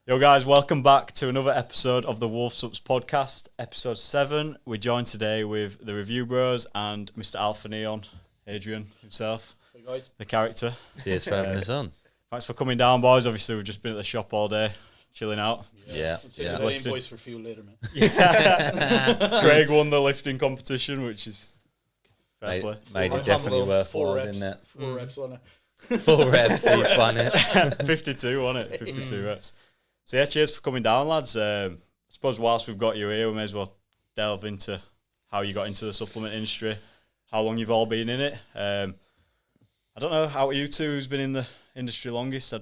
Yo guys, welcome back to another episode of the Wolf Subs podcast, episode 7. We're joined today with the Review Bros and Mr. Alpha Neon, Adrian himself, hey guys. the character. Cheers for having us on. Thanks for coming down, boys. Obviously, we've just been at the shop all day, chilling out. Yeah. I'll invoice for fuel later, man. Craig won the lifting competition, which is fair play. Made it definitely worthwhile, didn't it? 4 reps, wasn't it? 4 reps, he's won it. 52, wasn't it? 52 reps. So yeah, cheers for coming down, lads. I suppose whilst we've got you here, we may as well delve into how you got into the supplement industry, how long you've all been in it. I don't know, how are you two who's been in the industry longest?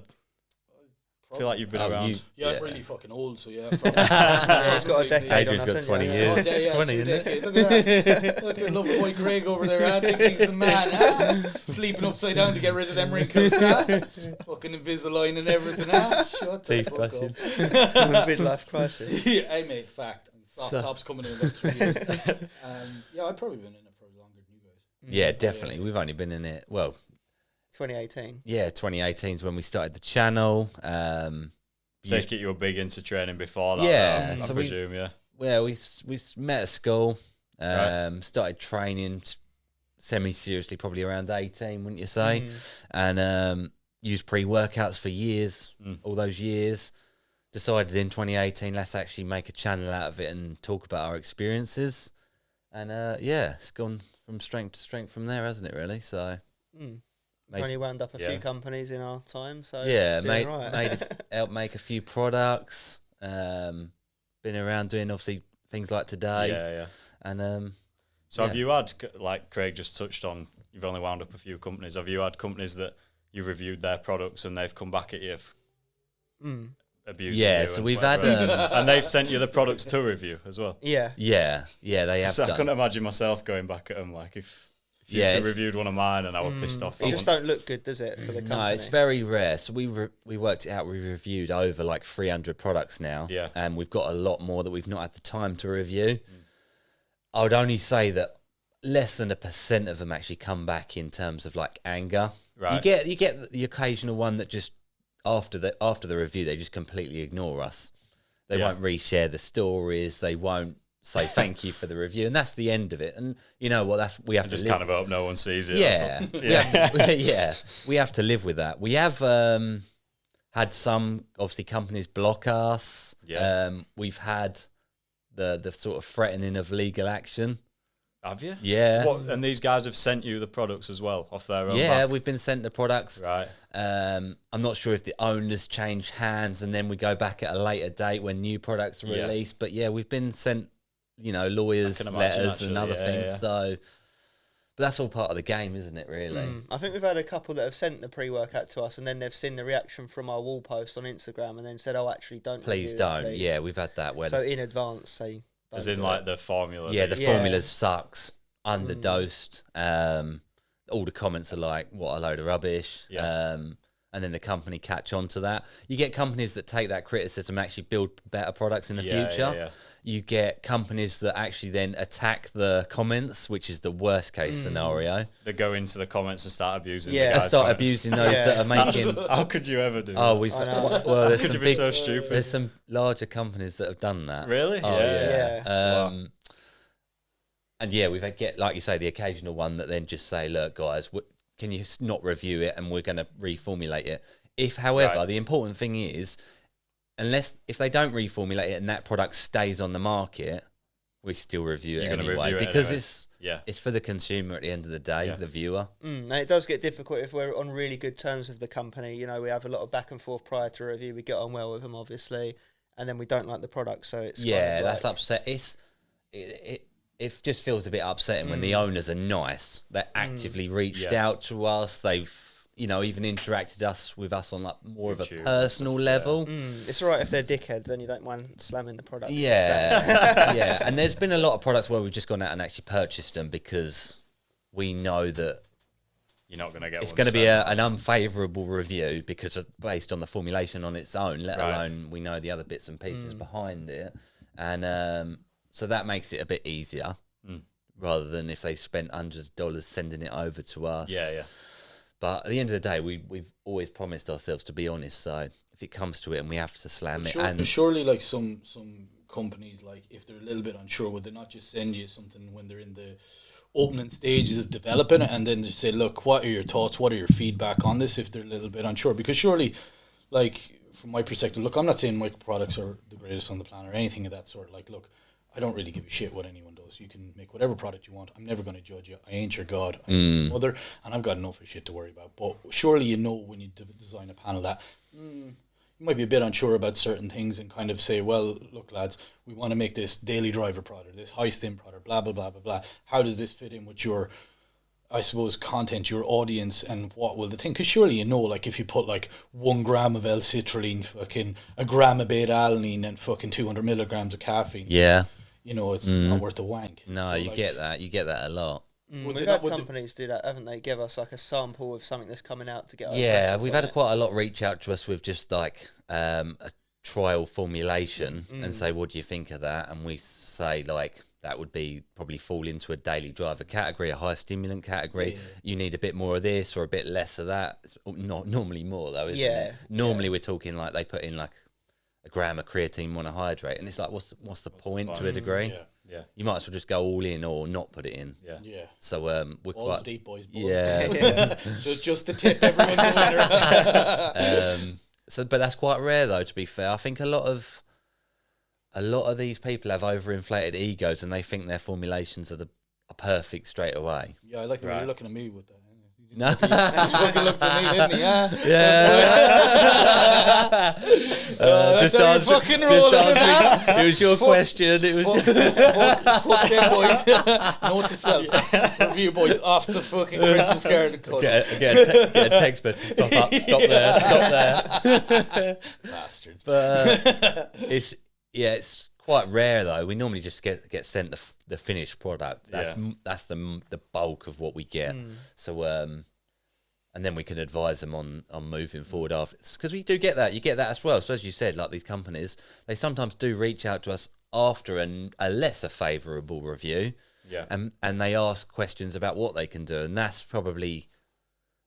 I feel like you've been around. I'm really fucking old, so yeah. He's got a decade. Adrian's got 20 years. 20, isn't it? Look at that. Look at little boy Craig over there. I think he's the man. Sleeping upside down to get rid of them wrinkles. Fucking Invisalign and everything. Shut the Teeth fuck brushing. up. Midlife crisis. Yeah, hey mate, fact. And soft tops coming in about 3 years. Yeah, I've probably been in it probably longer than you guys. Yeah, definitely. We've only been in it, 2018. Yeah, 2018 is when we started the channel. Take it you were big into training before that. Yeah, I presume, yeah. Well, we met at school, Right. started training semi-seriously probably around 18, wouldn't you say? And used pre-workouts for years, all those years. Decided in 2018, let's actually make a channel out of it and talk about our experiences. And it's gone from strength to strength from there, hasn't it, really? So... Only wound up a few companies in our time, so helped make a few products. Been around doing obviously things like today. Yeah. And so have you had, like Craig just touched on, you've only wound up a few companies. Have you had companies that you've reviewed their products and they've come back at you abusing you? Yeah, so we've had and they've sent you the products to review as well. Yeah, they have So done. I couldn't imagine myself going back at them like if you two reviewed one of mine and I were pissed off. It just don't look good, does it, for the company? No, it's very rare. So we worked it out. We reviewed over like 300 products now. Yeah. And we've got a lot more that we've not had the time to review. I would only say that less than 1% of them actually come back in terms of like anger. Right. You get the occasional one that just after the review they just completely ignore us. They won't reshare the stories. They won't say thank you for the review, and that's the end of it. And you know what? We have to just live. kind of hope no one sees it. Yeah, we have to live with that. We have had some obviously companies block us. Yeah. We've had the sort of threatening of legal action. Have you? Yeah. What, and these guys have sent you the products as well off their own Yeah, back? we've been sent the products. Right. I'm not sure if the owners change hands and then we go back at a later date when new products are released. But yeah, we've been sent, lawyers' letters and other things. Yeah. So, but that's all part of the game, isn't it? Really. I think we've had a couple that have sent the pre-workout to us, and then they've seen the reaction from our wall post on Instagram, and then said, "Oh, actually, don't. Please review don't." that, please. Yeah, we've had that. Where So in advance, say. As in like the formula. the Yeah. formula sucks, underdosed. All the comments are like, "What a load of rubbish." Yeah. And then the company catch on to that. You get companies that take that criticism, actually build better products in the future. Yeah. You get companies that actually then attack the comments, which is the worst case scenario. They go into the comments and start abusing. Yeah. the They guys' start comments. abusing those that are making. How could you ever do? Oh, that? we've I know. well, there's Could some you be big, so stupid? there's some larger companies that have done that. Really? Oh, Yeah. yeah. And yeah, we've had like you say, the occasional one that then just say, "Look, guys, can you not review it, and we're going to reformulate it." If, however, the important thing is, if they don't reformulate it and that product stays on the market, we still review it You're gonna anyway review it because anyway. it's for the consumer at the end of the day, the viewer. And it does get difficult if we're on really good terms with the company. We have a lot of back and forth prior to review. We get on well with them, obviously, and then we don't like the product, so it's That's upset. It just feels a bit upsetting when the owners are nice. They actively reached out to us. They've even interacted with us on like more YouTube of a personal level. It's all right if they're dickheads, then you don't mind slamming the product. Yeah, yeah. And there's been a lot of products where we've just gone out and actually purchased them because we know that You're not going to get it's one going to be sent. an unfavourable review because based on the formulation on its own, let alone we know the other bits and pieces behind it. And so that makes it a bit easier rather than if they spent hundreds of dollars sending it over to us. Yeah. But at the end of the day, we've always promised ourselves to be honest. So if it comes to it and we have to slam it, and surely like some companies, like if they're a little bit unsure, would they not just send you something when they're in the opening stages of developing it, and then just say, look, what are your thoughts? What are your feedback on this? If they're a little bit unsure, because surely, like from my perspective, look, I'm not saying my products are the greatest on the planet or anything of that sort. Like, look, I don't really give a shit what anyone does. You can make whatever product you want. I'm never going to judge you. I ain't your God. I'm your mother, and I've got enough of shit to worry about. But surely you know when you design a panel that you might be a bit unsure about certain things, and kind of say, well, look, lads, we want to make this daily driver product, this high stim product, blah, blah, blah, blah, blah. How does this fit in with your, I suppose, content, your audience, and what will they think? Because surely you know, like, if you put like 1 gram of L-citrulline, fucking a gram of beta-alanine, and fucking 200 milligrams of caffeine. yeah, You know, it's not worth a wank. no, So, you like, get that. You get that a lot. We've had companies do that, haven't they? Give us like a sample of something that's coming out to get. Yeah, we've had quite a lot reach out to us with just like a trial formulation and say, what do you think of that? And we say, like, that would be probably fall into a daily driver category, a high stimulant category. You need a bit more of this or a bit less of that. It's not normally more though, isn't it? Normally we're talking like they put in like a gram of creatine monohydrate, and it's like, what's the point to a degree? Yeah. You might as well just go all in or not put it in. Yeah. So we're balls quite deep, boys. Balls yeah. deep. just the tip. Everyone's a winner. So, but that's quite rare though. To be fair, I think a lot of these people have overinflated egos, and they think their formulations are perfect straight away. Yeah, I like the way you're looking at me with that. No. He just fucking looked at me, didn't he? Just answering. It was your question. It was fuck them, boys. Note to self. Review, boys, off the fucking Christmas card. get a text message. Stop up. Stop there. Bastards. But it's quite rare though. We normally just get sent the finished product. That's the bulk of what we get. So and then we can advise them on moving forward after, because we do get that. You get that as well. So as you said, like these companies, they sometimes do reach out to us after a lesser favourable review. Yeah. And they ask questions about what they can do, and that's probably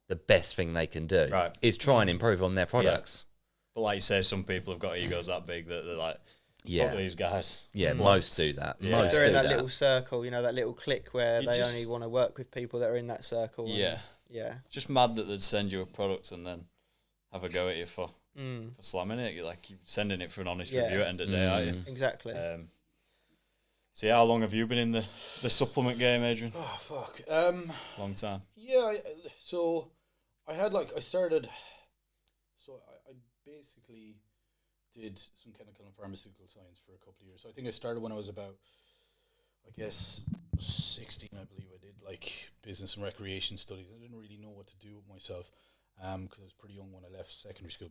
the best thing they can do. Right. Is try and improve on their products. But like you say, some people have got egos that big that they're like, fuck these guys. Yeah, most do that. Yeah. Most They're in do that little circle, you know, that little clique where You they just- only want to work with people that are in that circle. Yeah. Yeah. Just mad that they'd send you a product and then have a go at you for slamming it. You're like, you're sending it for an honest review at the end of the day, aren't you? Exactly. So how long have you been in the supplement game, Adrian? Oh, fuck. Long time. Yeah, so I started, so I basically did some chemical and pharmaceutical science for a couple of years. So I think I started when I was about, I guess, 16, I believe I did, like, business and recreation studies. I didn't really know what to do with myself because I was pretty young when I left secondary school.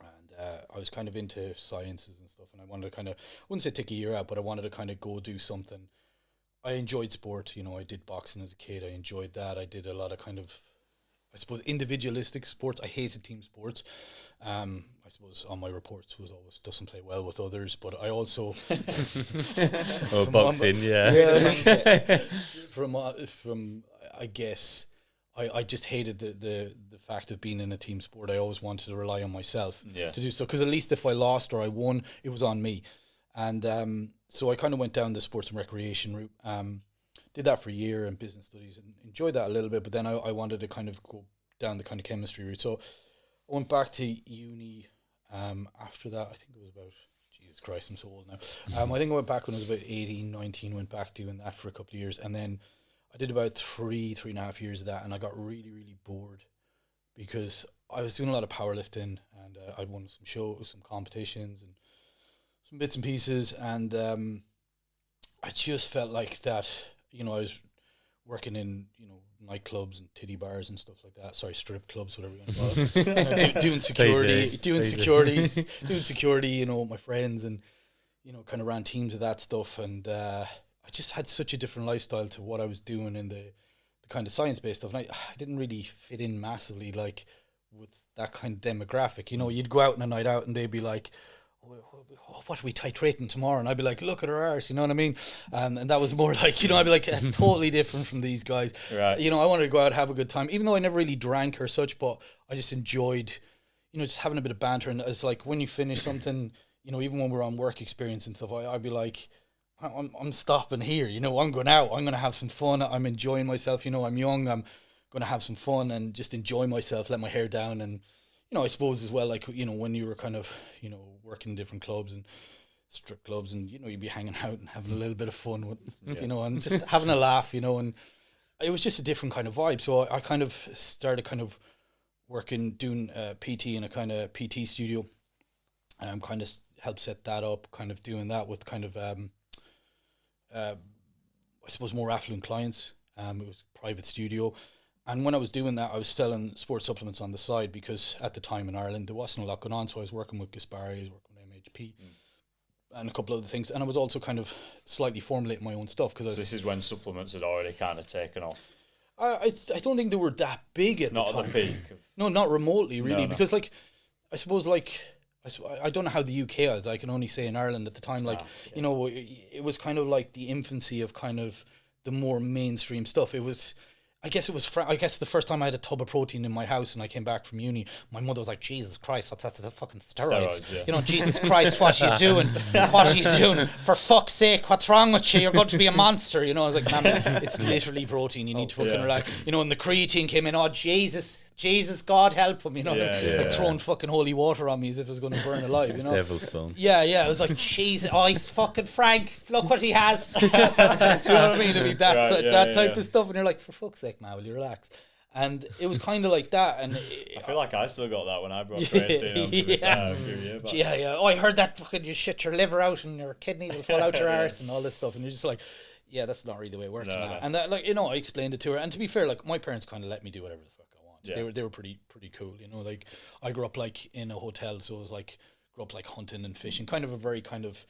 And I was kind of into sciences and stuff, and I wanted to kind of, I wouldn't say take a year out, but I wanted to kind of go do something. I enjoyed sport, you know, I did boxing as a kid, I enjoyed that. I did a lot of kind of, I suppose, individualistic sports. I hated team sports. I suppose on my reports was always doesn't play well with others, but I also boxing, from I guess I just hated the fact of being in a team sport. I always wanted to rely on myself to do so, because at least if I lost or I won, it was on me. And so I kind of went down the sports and recreation route. Did that for a year in business studies and enjoyed that a little bit, but then I wanted to kind of go down the kind of chemistry route. So I went back to uni after that. I think it was about, Jesus Christ, I'm so old now. I think I went back when I was about 18, 19, went back doing that for a couple of years. And then I did about three and a half years of that, and I got really, really bored because I was doing a lot of powerlifting, and I'd won some shows, some competitions, and some bits and pieces. And I just felt like that, you know, I was working in, you know, nightclubs and titty bars and stuff like that. Sorry, strip clubs, whatever you want to call it. You know, doing security, doing security, you know, with my friends, and, you know, kind of ran teams of that stuff. And I just had such a different lifestyle to what I was doing in the kind of science-based stuff. And I didn't really fit in massively, like, with that kind of demographic. You know, you'd go out on a night out and they'd be like, what are we titrating tomorrow? And I'd be like, look at her arse, you know what I mean? And that was more like, you know, I'd be like, totally different from these guys. Right. You know, I wanted to go out and have a good time, even though I never really drank or such, but I just enjoyed, you know, just having a bit of banter. And it's like when you finish something, you know, even when we're on work experience and stuff, I'd be like, I'm stopping here, you know, I'm going out, I'm going to have some fun, I'm enjoying myself, you know, I'm young, I'm going to have some fun and just enjoy myself, let my hair down. And you know, I suppose as well, like, you know, when you were kind of, you know, working in different clubs and strip clubs and, you know, you'd be hanging out and having a little bit of fun with, you know, and just having a laugh, you know, and it was just a different kind of vibe. So I kind of started kind of doing PT in a kind of PT studio, and kind of helped set that up, kind of doing that with kind of, I suppose, more affluent clients. It was a private studio. And when I was doing that, I was selling sports supplements on the side because at the time in Ireland, there wasn't a lot going on. So I was working with Gaspari, I was working with MHP and a couple of other things. And I was also kind of slightly formulating my own stuff. So this is when supplements had already kind of taken off? I don't think they were that big at the time. Not at the peak? No, not remotely, really. No. Because, like, I suppose, like, I don't know how the UK is. I can only say in Ireland at the time, like, you know, it was kind of like the infancy of kind of the more mainstream stuff. It was... I guess it was. I guess the first time I had a tub of protein in my house and I came back from uni, my mother was like, "Jesus Christ, what's that? That's fucking steroids." Yeah. You know, Jesus Christ, what are you doing? What are you doing? For fuck's sake, what's wrong with you? You're going to be a monster. You know, I was like, "Ma'am, it's literally protein. You need to fucking relax." You know, and the creatine came in. Oh, Jesus, God help him. You know, like throwing fucking holy water on me as if it was going to burn alive. You know, Devil's spawn. Yeah. I was like, Jesus, oh, he's fucking Frank. Look what he has. Do you know what I mean? That type of stuff, and you're like, for fuck's sake, man, will you relax? And it was kind of like that, and I feel like I still got that when I brought creatine on, to be fair, a few years back. Yeah. Oh, I heard that fucking you shit your liver out and your kidneys will fall out your arse and all this stuff, and you're just like, yeah, that's not really the way it works, man. No. And that, like, you know, I explained it to her, and to be fair, like, my parents kind of let me do whatever the fuck I want. Yeah. They were pretty cool, you know. Like, I grew up like in a hotel, so it was like grew up like hunting and fishing, kind of a very kind of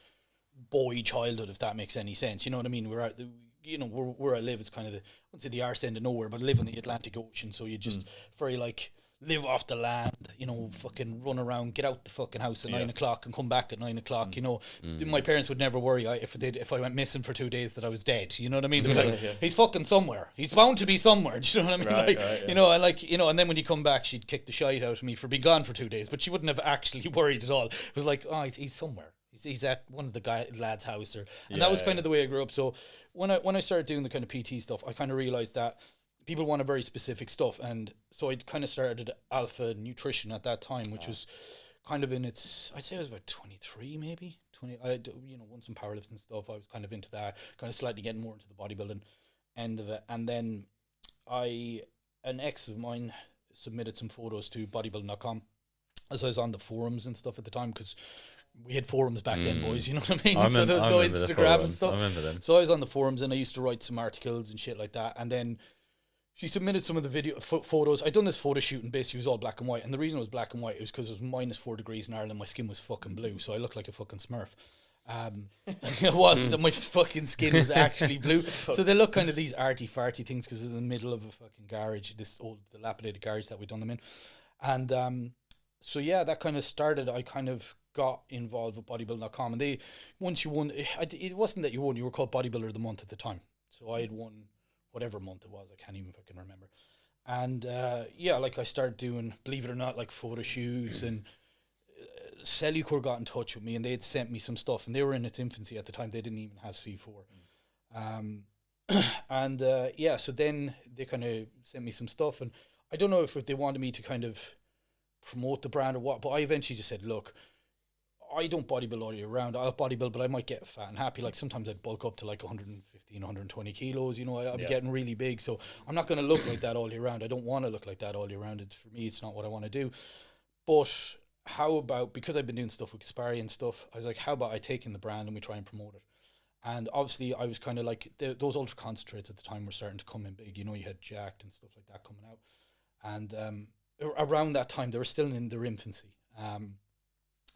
boy childhood, if that makes any sense. You know what I mean? We're out, you know, where I live, it's kind of I wouldn't say the arse end of nowhere, but I live on the Atlantic Ocean, so you just very like live off the land, you know, fucking run around, get out the fucking house at 9 o'clock and come back at 9 o'clock. You know, my parents would never worry if I went missing for 2 days that I was dead. You know what I mean? They were like, he's fucking somewhere. He's bound to be somewhere. Do you know what I mean? Right, you know, and like, you know, and then when you come back, she'd kick the shite out of me for being gone for 2 days, but she wouldn't have actually worried at all. It was like, oh, he's somewhere. He's at one of the lad's house, and that was kind of the way I grew up. So when I started doing the kind of PT stuff, I kind of realized that people want a very specific stuff, and so I kind of started Alpha Nutrition at that time, which was kind of in its, I'd say it was about 23 maybe 20. I you know, won some powerlifting stuff. I was kind of into that, kind of slightly getting more into the bodybuilding end of it, and then an ex of mine submitted some photos to bodybuilding.com as I was on the forums and stuff at the time, because we had forums back then, boys, you know what I mean? So there was no Instagram and stuff. I remember them. So I was on the forums and I used to write some articles and shit like that. And then she submitted some of the video photos. I'd done this photo shoot and basically it was all black and white. And the reason it was black and white was because it was -4 degrees in Ireland. My skin was fucking blue, so I looked like a fucking Smurf. It wasn't that my fucking skin was actually blue. So they look kind of these arty-farty things because it's in the middle of a fucking garage, this old dilapidated garage that we'd done them in. And so yeah, that kind of started. I kind of got involved with bodybuilding.com, and once you won, it wasn't that you won, you were called Bodybuilder of the Month at the time. So I had won whatever month it was, I can't even fucking remember. And yeah, like I started doing, believe it or not, like photo shoots, and Cellucor got in touch with me and they'd sent me some stuff, and they were in its infancy at the time. They didn't even have C4. And yeah, so then they kind of sent me some stuff, and I don't know if they wanted me to kind of promote the brand or what, but I eventually just said, look, I don't bodybuild all year round. I'll bodybuild, but I might get fat and happy. Like sometimes I'd bulk up to like 115, 120 kilos, you know, I'll be getting really big. So I'm not going to look like that all year round. I don't want to look like that all year round. For me, it's not what I want to do. But how about, because I've been doing stuff with Gaspari and stuff, I was like, how about I take in the brand and we try and promote it? And obviously I was kind of like, those ultra concentrates at the time were starting to come in big. You know, you had Jacked and stuff like that coming out. And around that time, they were still in their infancy.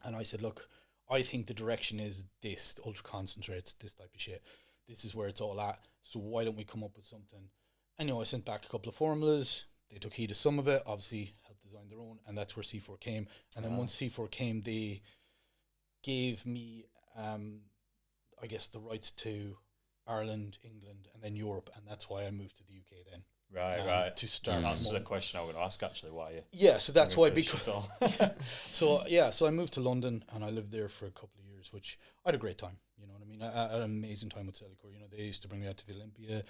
And I said, look, I think the direction is this, ultra concentrates, this type of shit. This is where it's all at. So why don't we come up with something? And, you know, I sent back a couple of formulas. They took heed of some of it, obviously helped design their own. And that's where C4 came. And then once C4 came, they gave me, I guess, the rights to Ireland, England, and then Europe, and that's why I moved to the UK then. Right. To start. That's the question I was going to ask, actually, why you... Yeah, so that's why, because... So I moved to London, and I lived there for a couple of years, which I had a great time, you know what I mean? I had an amazing time with Celicore. You know, they used to bring me out to the Olympia.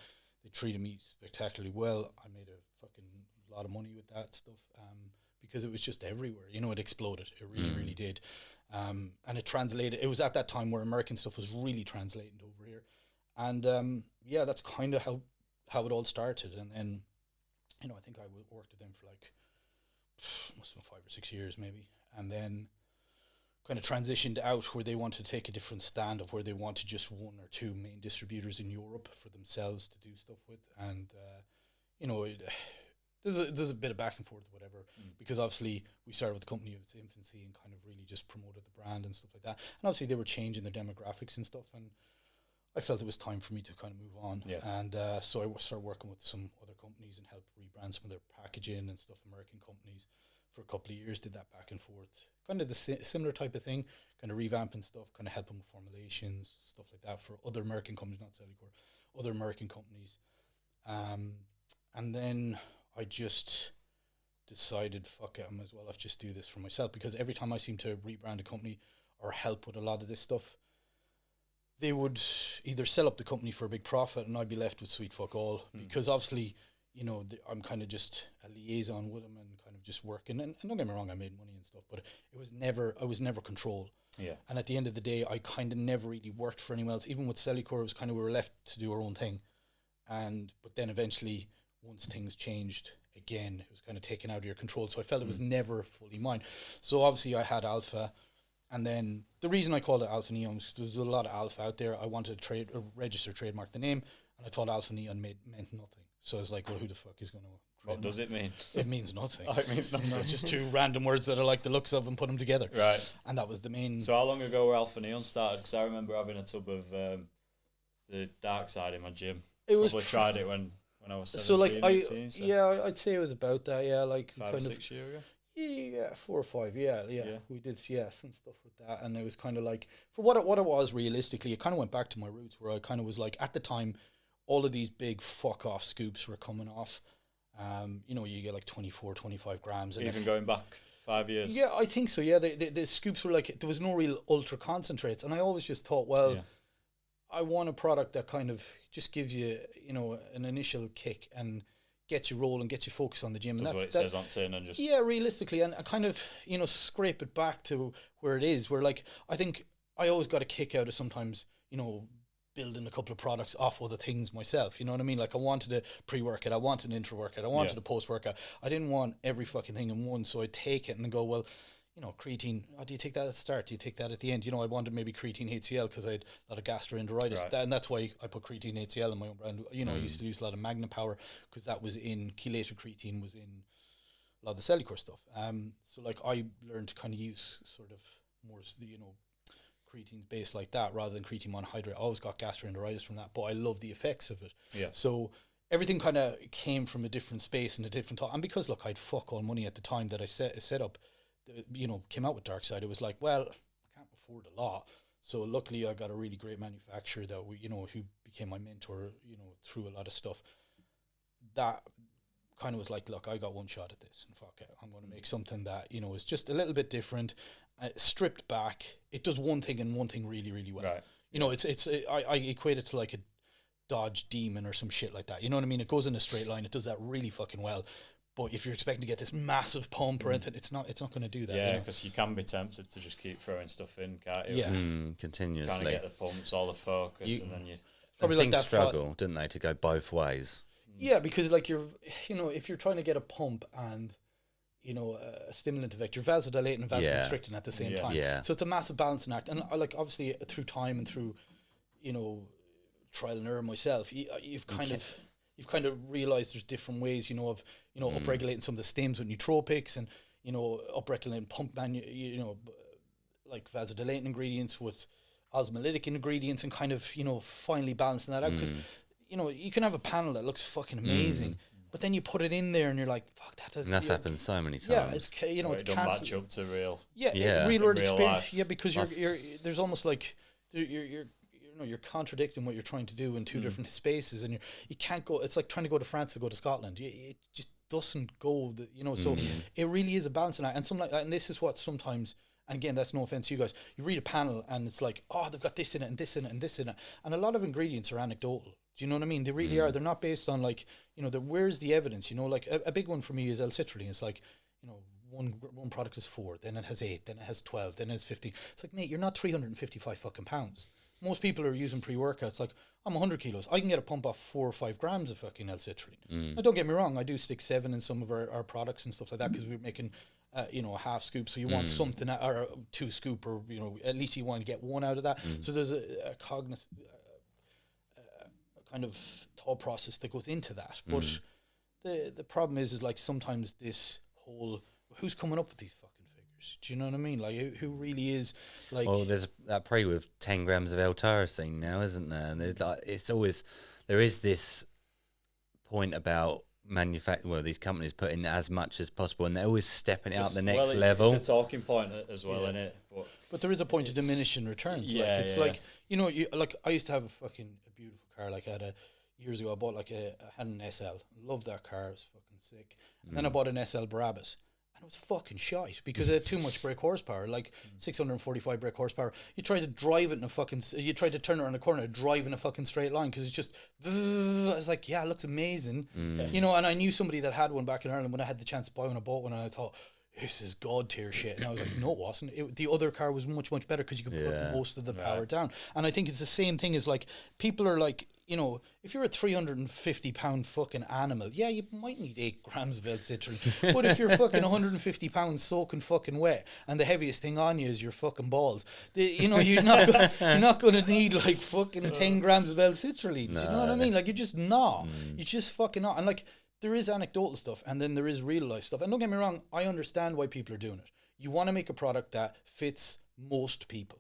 They treated me spectacularly well. I made a fucking lot of money with that stuff, because it was just everywhere. You know, it exploded. It really did. And it translated. It was at that time where American stuff was really translating over here. And that's kind of how it all started. And then, you know, I think I worked with them for like, must have been 5 or 6 years maybe. And then kind of transitioned out where they wanted to take a different stand of where they wanted just 1 or 2 main distributors in Europe for themselves to do stuff with. And, you know, there's a bit of back and forth, whatever, because obviously we started with the company of its infancy and kind of really just promoted the brand and stuff like that. And obviously they were changing their demographics and stuff, and I felt it was time for me to kind of move on. Yeah. And so I started working with some other companies and helped rebrand some of their packaging and stuff, American companies, for a couple of years, did that back and forth. Kind of the similar type of thing, kind of revamping stuff, kind of helping with formulations, stuff like that for other American companies, not Celicore, other American companies. And then I just decided, fuck it, I might as well just do this for myself, because every time I seem to rebrand a company or help with a lot of this stuff, they would either sell up the company for a big profit and I'd be left with sweet fuck all, because obviously, you know, I'm kind of just a liaison with them and kind of just working. And don't get me wrong, I made money and stuff, but I was never controlled. Yeah. And at the end of the day, I kind of never really worked for anyone else. Even with Celicore, it was kind of, we were left to do our own thing. But then eventually, once things changed again, it was kind of taken out of your control. So I felt it was never fully mine. So obviously I had Alpha. And then the reason I called it Alpha Neon was because there was a lot of Alpha out there. I wanted to register, trademark the name, and I thought Alpha Neon meant nothing. So I was like, well, who the fuck is going to... What does it mean? It means nothing. It means nothing. You know, it's just 2 random words that I like the looks of and put them together. Right. And that was the main... So how long ago were Alpha Neon started? Because I remember having a tub of the dark side in my gym. It was... Probably tried it when I was 17, so like 18. So yeah, I'd say it was about that, yeah. Like 5 or 6 years ago? Yeah, 4 or 5, yeah. We did, some stuff with that, and it was kind of like, for what it was realistically, it kind of went back to my roots, where I kind of was like, at the time, all of these big fuck off scoops were coming off. You know, you get like 24, 25 grams. And even going back 5 years? Yeah, I think so, yeah. The scoops were like, there was no real ultra concentrates, and I always just thought, well, I want a product that kind of just gives you, you know, an initial kick and gets you rolling, gets you focused on the gym. That's and what it says on tin, and just... Yeah, realistically, and I kind of, you know, scrape it back to where it is, where, like, I think I always got a kick out of sometimes, you know, building a couple of products off other things myself, you know what I mean? Like, I wanted a pre-workout, I wanted an intra-workout, I wanted a post-workout. I didn't want every fucking thing in one, so I'd take it and then go, well, you know, creatine, do you take that at the start? Do you take that at the end? You know, I wanted maybe creatine HCl because I had a lot of gastroenteritis. And that's why I put creatine HCl in my own brand. You know, I used to use a lot of Magna Power because that was in, chelated creatine was in a lot of the Celicore stuff. So, like, I learned to kind of use sort of more, you know, creatine based like that rather than creatine monohydrate. I always got gastroenteritis from that, but I love the effects of it. Yeah. So everything kind of came from a different space and a different thought. And because, look, I had fuck all money at the time that I set up, you know, came out with Dark Side, it was like, well, I can't afford a lot. So luckily I got a really great manufacturer that we, you know, who became my mentor, you know, through a lot of stuff. That kind of was like, look, I got one shot at this, and fuck it, I'm going to make something that, you know, is just a little bit different, stripped back. It does one thing and one thing really, really well. Right. You know, I equate it to like a Dodge Demon or some shit like that. You know what I mean? It goes in a straight line. It does that really fucking well. But if you're expecting to get this massive pump or anything, it's not going to do that. Yeah, because you can be tempted to just keep throwing stuff in, can't you? Yeah, continuously. Trying to get the pumps, all the focus, and then you... Probably like that struggle, didn't they, to go both ways? Yeah, because like you know, if you're trying to get a pump and, you know, a stimulant effect, you're vasodilating and vasoconstricting at the same time. Yeah. So it's a massive balancing act. And like, obviously, through time and through, you know, trial and error myself, you've kind of realized there's different ways, you know, of, you know, upregulating some of the stims with nootropics and, you know, upregulating pump you know, like vasodilating ingredients with osmolytic ingredients and kind of, you know, finally balancing that out. Because, you know, you can have a panel that looks fucking amazing But then you put it in there and you're like, fuck, that doesn't. And that's happened so many times. Yeah, it's it's it don't match up to real. Yeah, real world experience. Life. Yeah, because you're there's almost like you're contradicting what you're trying to do in two different spaces, and you can't go. It's like trying to go to France to go to Scotland. It just doesn't go. So it really is a balancing act, and and this is what sometimes. And again, that's no offense to you guys. You read a panel and it's like, oh, they've got this in it and this in it and this in it, and a lot of ingredients are anecdotal. Do you know what I mean? They really are. They're not based on like, where's the evidence? Like a big one for me is L-citrulline. It's like, one product is 4, then it has 8, then it has 12, then it has 15. It's like, mate, you're not 355 fucking pounds. Most people are using pre-workouts like, I'm 100 kilos. I can get a pump off 4 or 5 grams of fucking L-citrulline. Now, don't get me wrong. I do stick 7 in some of our products and stuff like that because we're making, a half scoop. So you want something, or a 2 scoop, or, at least you want to get 1 out of that. So there's a cognizant kind of thought process that goes into that. But the problem is like sometimes this whole, who's coming up with these fucking figures? Do you know what I mean? Like who really is like? Well, there's that pre with 10 grams of L-tyrosine now, isn't there? And it's always, there is this point about these companies put in as much as possible, and they're always stepping it up the next level. It's a talking point as well, isn't it? But there is a point of diminishing returns. Yeah, like, it's like, like I used to have a beautiful car. Like years ago, I bought I had an SL. Loved that car. It was fucking sick. And then I bought an SL Barabbas. And it was fucking shite because it had too much brake horsepower, like 645 brake horsepower. You try to drive it you try to turn it around a corner, drive in a fucking straight line because it's just, I was like, yeah, it looks amazing. And I knew somebody that had one back in Ireland when I had the chance to buy one. I bought one and I thought, this is god tier shit. And I was like, no, it wasn't. The other car was much, much better because you could put most of the power down. And I think it's the same thing as like, people are like, if you're a 350 pound fucking animal, yeah, you might need 8 grams of L-citrulline. But if you're fucking 150 pounds soaking fucking wet and the heaviest thing on you is your fucking balls, you're not going to need like fucking 10 grams of L-citrulline. Do you know what I mean? Like, you're just not. You're just fucking not. And like, there is anecdotal stuff and then there is real life stuff. And don't get me wrong, I understand why people are doing it. You want to make a product that fits most people.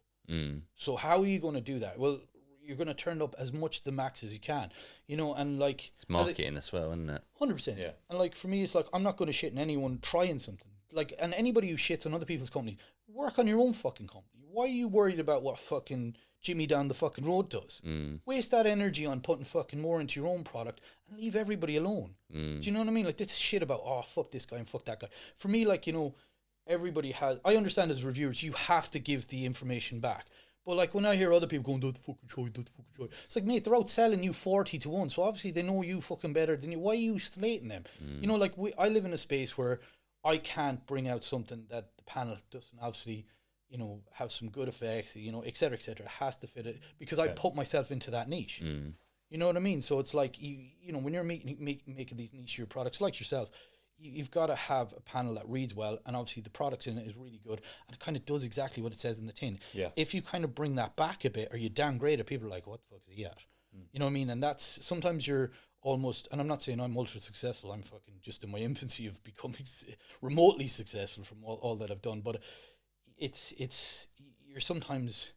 So how are you going to do that? Well, you're going to turn up as much the max as you can, and like... It's marketing as well, isn't it? 100%. Yeah. And like, for me, it's like, I'm not going to shit on anyone trying something. Like, and anybody who shits on other people's company, work on your own fucking company. Why are you worried about what fucking Jimmy down the fucking road does? Waste that energy on putting fucking more into your own product and leave everybody alone. Do you know what I mean? Like, this shit about, oh, fuck this guy and fuck that guy. For me, like, everybody has... I understand as reviewers, you have to give the information back. But like when I hear other people going, that's fucking shite, it's like, mate, they're out selling you 40 to 1, so obviously they know you fucking better than you. Why are you slating them? Like I live in a space where I can't bring out something that the panel doesn't obviously, have some good effects, et cetera, et cetera. It has to fit it because I put myself into that niche. You know what I mean? So it's like, when you're making these niche products like yourself, you've got to have a panel that reads well, and obviously the products in it is really good, and it kind of does exactly what it says in the tin. Yeah. If you kind of bring that back a bit, or you downgrade it, people are like, what the fuck is he at? You know what I mean? And that's, sometimes you're almost, and I'm not saying I'm ultra successful, I'm fucking just in my infancy of becoming remotely successful from all that I've done, but it's you're sometimes,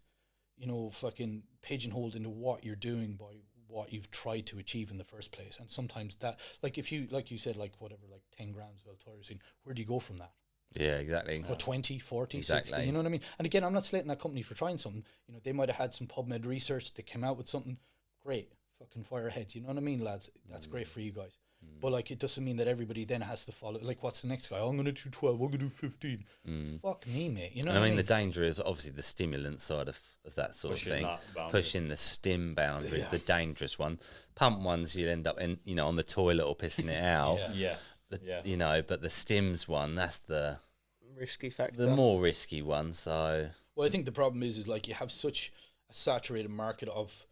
fucking pigeonholed into what you're doing by what you've tried to achieve in the first place. And sometimes that, like if you, like you said, like whatever, like 10 grams of L-tyrosine, where do you go from that? Yeah, exactly. Or 20, 40, exactly. 60, you know what I mean? And again, I'm not slating that company for trying something. They might have had some PubMed research, they came out with something great, fucking fire ahead, you know what I mean, lads? That's great for you guys. But like, it doesn't mean that everybody then has to follow. Like, what's the next guy? Oh, I'm going to do 12. I'm going to do 15. Fuck me, mate. You know. And I mean, the danger is obviously the stimulant side of that sort of thing. Pushing the stim boundaries, the dangerous one. Pump ones, you'll end up on the toilet or pissing it out. But the stims one, that's the risky factor. The more risky one. So. Well, I think the problem is like you have such a saturated market of.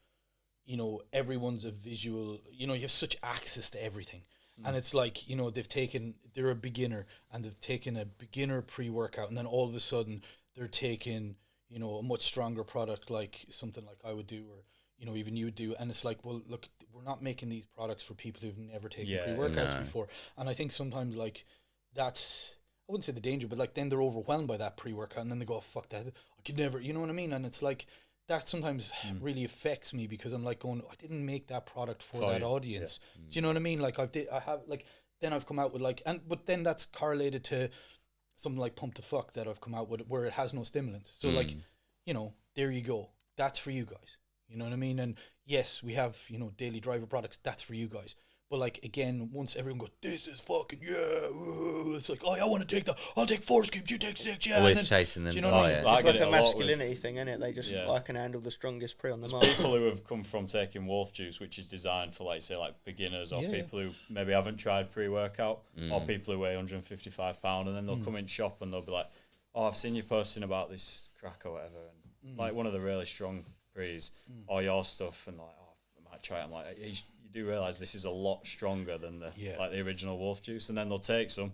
Everyone's a visual, you have such access to everything. And it's like, they're a beginner and they've taken a beginner pre-workout, and then all of a sudden they're taking, a much stronger product, like something like I would do, or, even you would do. And it's like, well, look, we're not making these products for people who've never taken pre-workouts before. And I think sometimes like that's, I wouldn't say the danger, but like then they're overwhelmed by that pre-workout and then they go, oh, fuck that, I could never, you know what I mean? And it's like, that sometimes really affects me, because I'm like going, I didn't make that product for that audience. Do you know what I mean? Like then I've come out with like, but then that's correlated to something like Pump to Fuck that I've come out with, where it has no stimulants. So like, you know, there you go. That's for you guys. You know what I mean? And yes, we have, you know, daily driver products. That's for you guys. But like, again, once everyone goes, this is fucking, it's like, oh, I want to take that. I'll take 4 scoops, you take 6, yeah. Always chasing them. Do you know what I mean? It's like a masculinity thing, isn't it? They just, I can handle the strongest pre on the market. People who have come from taking Wolf Juice, which is designed for, like, say, like beginners, or people who maybe haven't tried pre-workout, or people who weigh 155 pounds, and then they'll come in shop and they'll be like, oh, I've seen you posting about this crack or whatever, and like one of the really strong pre's, or your stuff, and like, oh, I might try it. I'm like, you do realise this is a lot stronger than the original Wolf Juice, and then they'll take some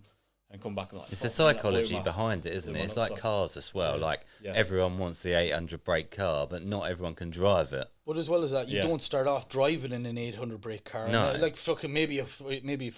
and come back and like, it's the psychology behind it, isn't it? It's like cars as well. Like everyone wants the 800 brake car, but not everyone can drive it. But as well as that, you don't start off driving in an 800 brake car. No. Like fucking maybe if I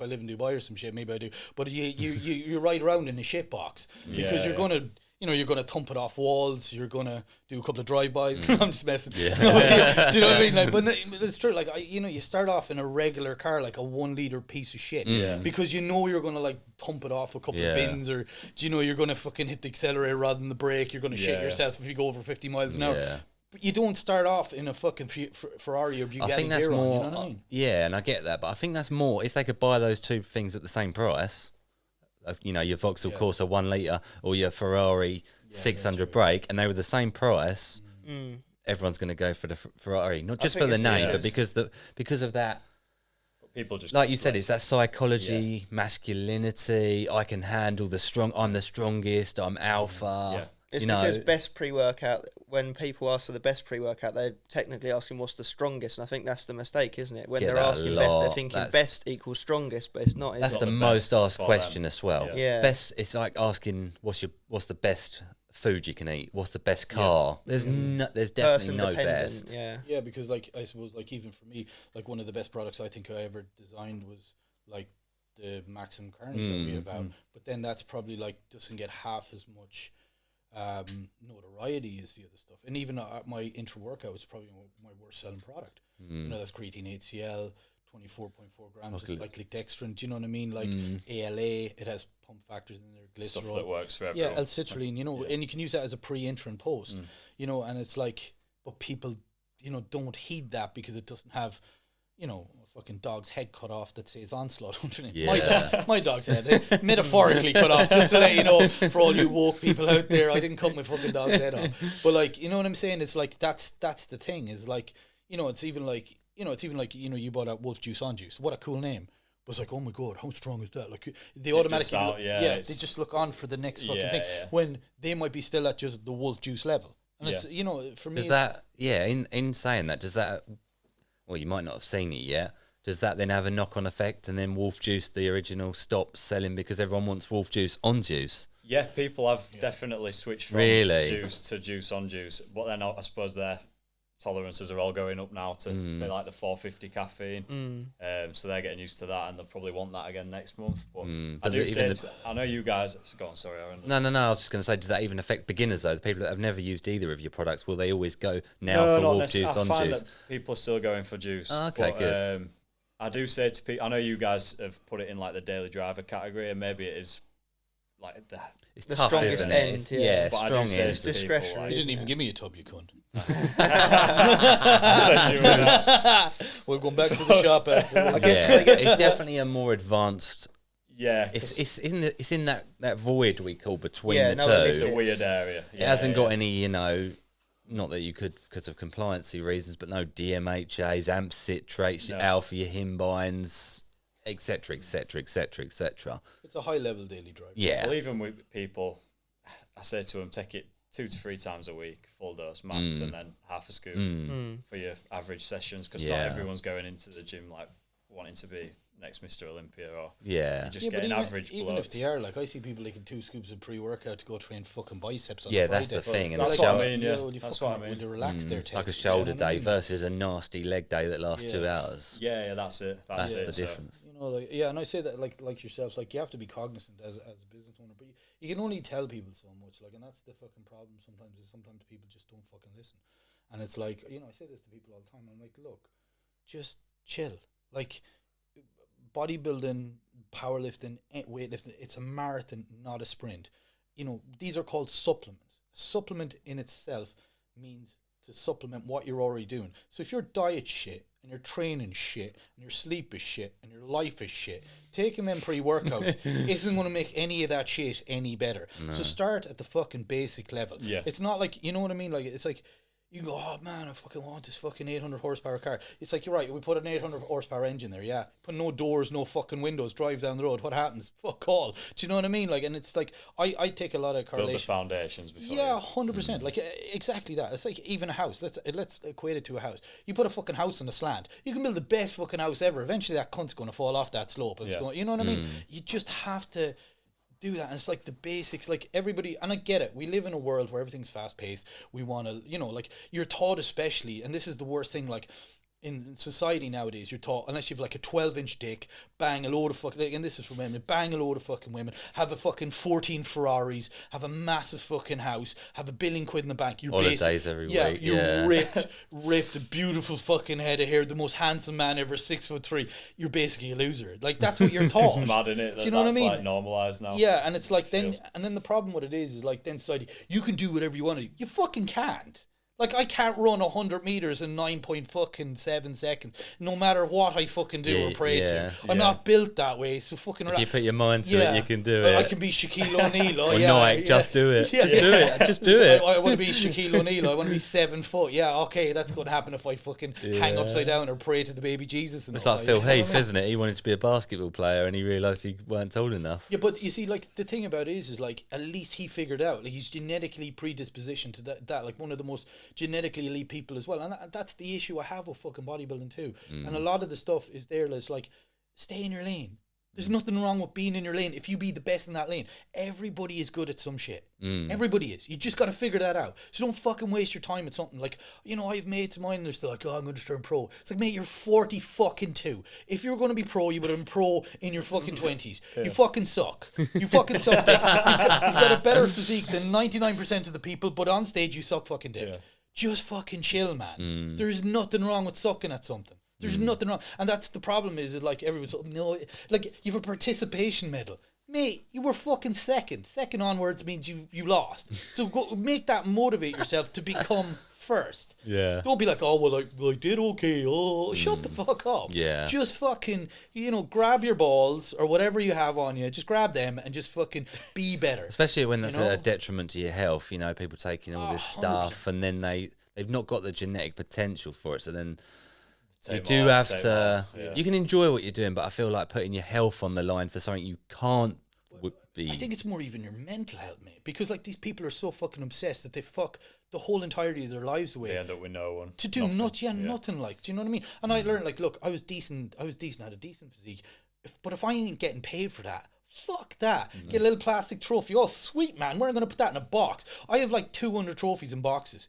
live in Dubai or some shit, maybe I do. But you ride around in a shit box because you're gonna. You know, you're going to thump it off walls. You're going to do a couple of drive-bys. I'm just messing. Do you know what I mean? Like, but it's true. Like, you start off in a regular car, like a 1 liter piece of shit, because you know you're going to like thump it off a couple of bins, or do you know you're going to fucking hit the accelerator rather than the brake. You're going to shit yourself if you go over 50 miles an hour. But you don't start off in a fucking Ferrari or Bugatti. I think that's Veyron, more. you know what I mean? Yeah, and I get that, but I think that's more if they could buy those two things at the same price. You know, your Vauxhall Corsa 1 litre or your Ferrari 600 brake, and they were the same price, everyone's going to go for the Ferrari. Not just for the name, but because of that. People just, like you said, it's that psychology, masculinity. I can handle I'm the strongest. I'm alpha. It's because best pre-workout, when people ask for the best pre-workout, they're technically asking what's the strongest, and I think that's the mistake, isn't it? When they're asking best, they're thinking best equals strongest, but it's not. That's the most asked question as well. Yeah. Best. It's like asking what's the best food you can eat? What's the best car? There's definitely no best. Yeah, because like I suppose like even for me, like one of the best products I think I ever designed was like the Maximum Carnage that we about, but then that's probably like doesn't get half as much notoriety as the other stuff. And even my intra workout was probably my worst selling product. You know, that's creatine HCl, 24.4 grams of cyclic dextrin. Do you know what I mean? Like ALA, it has pump factors in there, glycerol, stuff that works for everyone. Yeah, L-citrulline. You know, and you can use that as a pre, intra, and post. You know, and it's like, but people, you know, don't heed that because it doesn't have, you know, a fucking dog's head cut off that says Onslaught underneath. My dog's head, metaphorically cut off, just to let you know, for all you woke people out there, I didn't cut my fucking dog's head off. But like, you know what I'm saying? It's like that's the thing. Is like, you know, it's even like you bought out Wolf Juice on Juice. What a cool name. But it's like, oh my god, how strong is that? Like they automatically, they just look on for the next fucking thing when they might be still at just the Wolf Juice level. And it's, you know, for me, does that in saying that, does that, well, you might not have seen it yet. Does that then have a knock-on effect, and then Wolf Juice, the original, stops selling because everyone wants Wolf Juice on Juice? Yeah, people have definitely switched from juice to juice on juice, but then I suppose their tolerances are all going up now to say like the 450 caffeine, so they're getting used to that, and they'll probably want that again next month. But I do say, I know you guys. Go on, sorry, Aaron. No. I was just going to say, does that even affect beginners though? The people that have never used either of your products, will they always go now for Wolf Juice on Juice? People are still going for juice. Oh, okay, good. I do say to people, I know you guys have put it in like the daily driver category, and maybe it is like the tough, strongest isn't end. it? Yeah, but strong end. It's discretionary. You didn't even give me a tub, you cunt. We're going back to the shop. I guess it's definitely a more advanced. Yeah, it's in that void we call between the two. It's a weird area. It hasn't got any, you know. Not that you could because of compliancy reasons, but no DMHAs, AMP citrates, your alpha, your himbines, etc., etc., etc., etc. It's a high-level daily drive. Yeah. Well, even with people, I say to them, take it 2 to 3 times a week, full dose max, and then half a scoop for your average sessions, because not everyone's going into the gym like wanting to be next Mr. Olympia, or you're just getting average blood. Even if they are, like, I see people taking 2 scoops of pre-workout to go train fucking biceps on Friday. that's the thing. And that's what I mean, that's what I mean. When they relax their like a shoulder day versus a nasty leg day that lasts 2 hours. Yeah, that's it. That's the difference. You know, like, and I say that like yourself, like, you have to be cognizant as a business owner, but you can only tell people so much, like, and that's the fucking problem sometimes, is sometimes people just don't fucking listen. And it's like, you know, I say this to people all the time. I'm like, look, just chill. Like, bodybuilding, powerlifting, weightlifting, it's a marathon, not a sprint. You know, these are called supplements. A supplement in itself means to supplement what you're already doing. So if your diet shit and your training shit and your sleep is shit and your life is shit, taking them pre-workouts isn't going to make any of that shit any better. No. So start at the fucking basic level. Yeah. It's not like, you know what I mean? Like, it's like, you go, oh man, I fucking want this fucking 800 horsepower car. It's like, you're right, we put an 800 horsepower engine there, yeah. Put no doors, no fucking windows, drive down the road. What happens? Fuck all. Do you know what I mean? Like, and it's like, I take a lot of correlation. Build the foundations before. Yeah, 100%. Like, exactly that. It's like even a house. Let's equate it to a house. You put a fucking house on a slant. You can build the best fucking house ever. Eventually that cunt's going to fall off that slope. And it's going, you know what I mean? You just have to do that. And it's like the basics, like everybody, and I get it, we live in a world where everything's fast paced. We want to, you know, like you're taught, especially, and this is the worst thing, like in society nowadays, you're taught, unless you've like a 12-inch dick, bang a load of fucking, and this is for women, bang a load of fucking women, have a fucking 14 Ferraris, have a massive fucking house, have £1 billion in the bank. You're holidays every week. You're ripped, a beautiful fucking head of hair, the most handsome man ever, 6'3". You're basically a loser. Like, that's what you're taught. It's mad, innit? Do you know what I mean? Like normalised now. Yeah, and it's like then the problem with it is like then society, you can do whatever you want to do. You fucking can't. Like, I can't run 100 meters in 9.7 seconds, no matter what I fucking do or pray to. I'm not built that way, so fucking. If you put your mind to it, you can do it. I can be Shaquille O'Neal. Just do it. Just do it. I want to be Shaquille O'Neal. I want to be 7 foot. Yeah, okay, that's going to happen if I fucking hang upside down or pray to the baby Jesus. And it's like Phil Heath, isn't it? He wanted to be a basketball player and he realised he weren't tall enough. Yeah, but you see, like, the thing about it is like, at least he figured out, like, he's genetically predispositioned to that, like, one of the most genetically elite people as well, and that's the issue I have with fucking bodybuilding too. And a lot of the stuff is there that's like, stay in your lane. There's nothing wrong with being in your lane if you be the best in that lane. Everybody is good at some shit. Everybody is. You just got to figure that out. So don't fucking waste your time at something like, you know, I have mates of mine, they're still like, oh, I'm going to turn pro. It's like, mate, you're 40 fucking 2. If you're going to be pro, you would have been pro in your fucking 20s. You fucking suck. You fucking suck dick. You've got a better physique than 99% of the people, but on stage you suck fucking dick. Yeah. Just fucking chill, man. There's nothing wrong with sucking at something. There's nothing wrong. And that's the problem is like everyone's no, like you have a participation medal. Mate, you were fucking second. Second onwards means you lost. So go make that motivate yourself to become first. Yeah. Don't be like, oh, well, I did okay. Oh, shut the fuck up. Yeah. Just fucking, you know, grab your balls or whatever you have on you. Just grab them and just fucking be better. Especially when that's a detriment to your health. You know, people taking all this stuff 100%. And then they've not got the genetic potential for it. So then you do have to. Yeah. You can enjoy what you're doing, but I feel like putting your health on the line for something you can't would be. I think it's more even your mental health, mate. Because like these people are so fucking obsessed that they fuck the whole entirety of their lives away. They end up with no one to do nothing. Like, do you know what I mean? And I learned, like, look, I was decent. I had a decent physique. But if I ain't getting paid for that, fuck that. Get a little plastic trophy. Oh, sweet, man. We're going to put that in a box. I have like 200 trophies in boxes.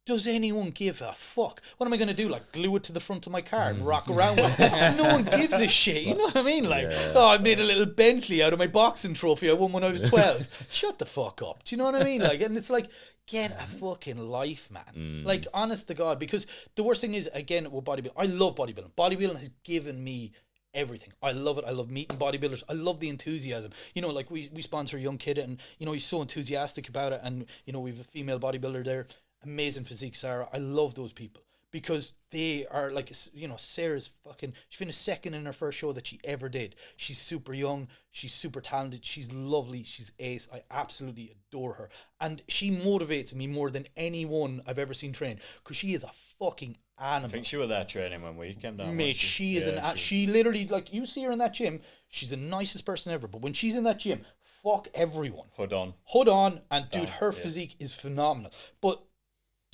Does anyone give a fuck? What am I going to do? Like, glue it to the front of my car and rock around with it? No one gives a shit. You know what I mean? Like, oh, I made a little Bentley out of my boxing trophy I won when I was 12. Shut the fuck up. Do you know what I mean? Like, and it's like, get a fucking life, man. Like, honest to God, because the worst thing is, again, with bodybuilding, I love bodybuilding. Bodybuilding has given me everything. I love it. I love meeting bodybuilders. I love the enthusiasm. You know, like we sponsor a young kid and, you know, he's so enthusiastic about it. And, you know, we have a female bodybuilder there. Amazing physique, Sarah. I love those people because they are like, you know, Sarah's fucking, she finished second in her first show that she ever did. She's super young. She's super talented. She's lovely. She's ace. I absolutely adore her. And she motivates me more than anyone I've ever seen train because she is a fucking animal. I think she was there training when we came down. Mate, she is she literally, like, you see her in that gym, she's the nicest person ever. But when she's in that gym, fuck everyone. Hood on. And dude, her physique is phenomenal. But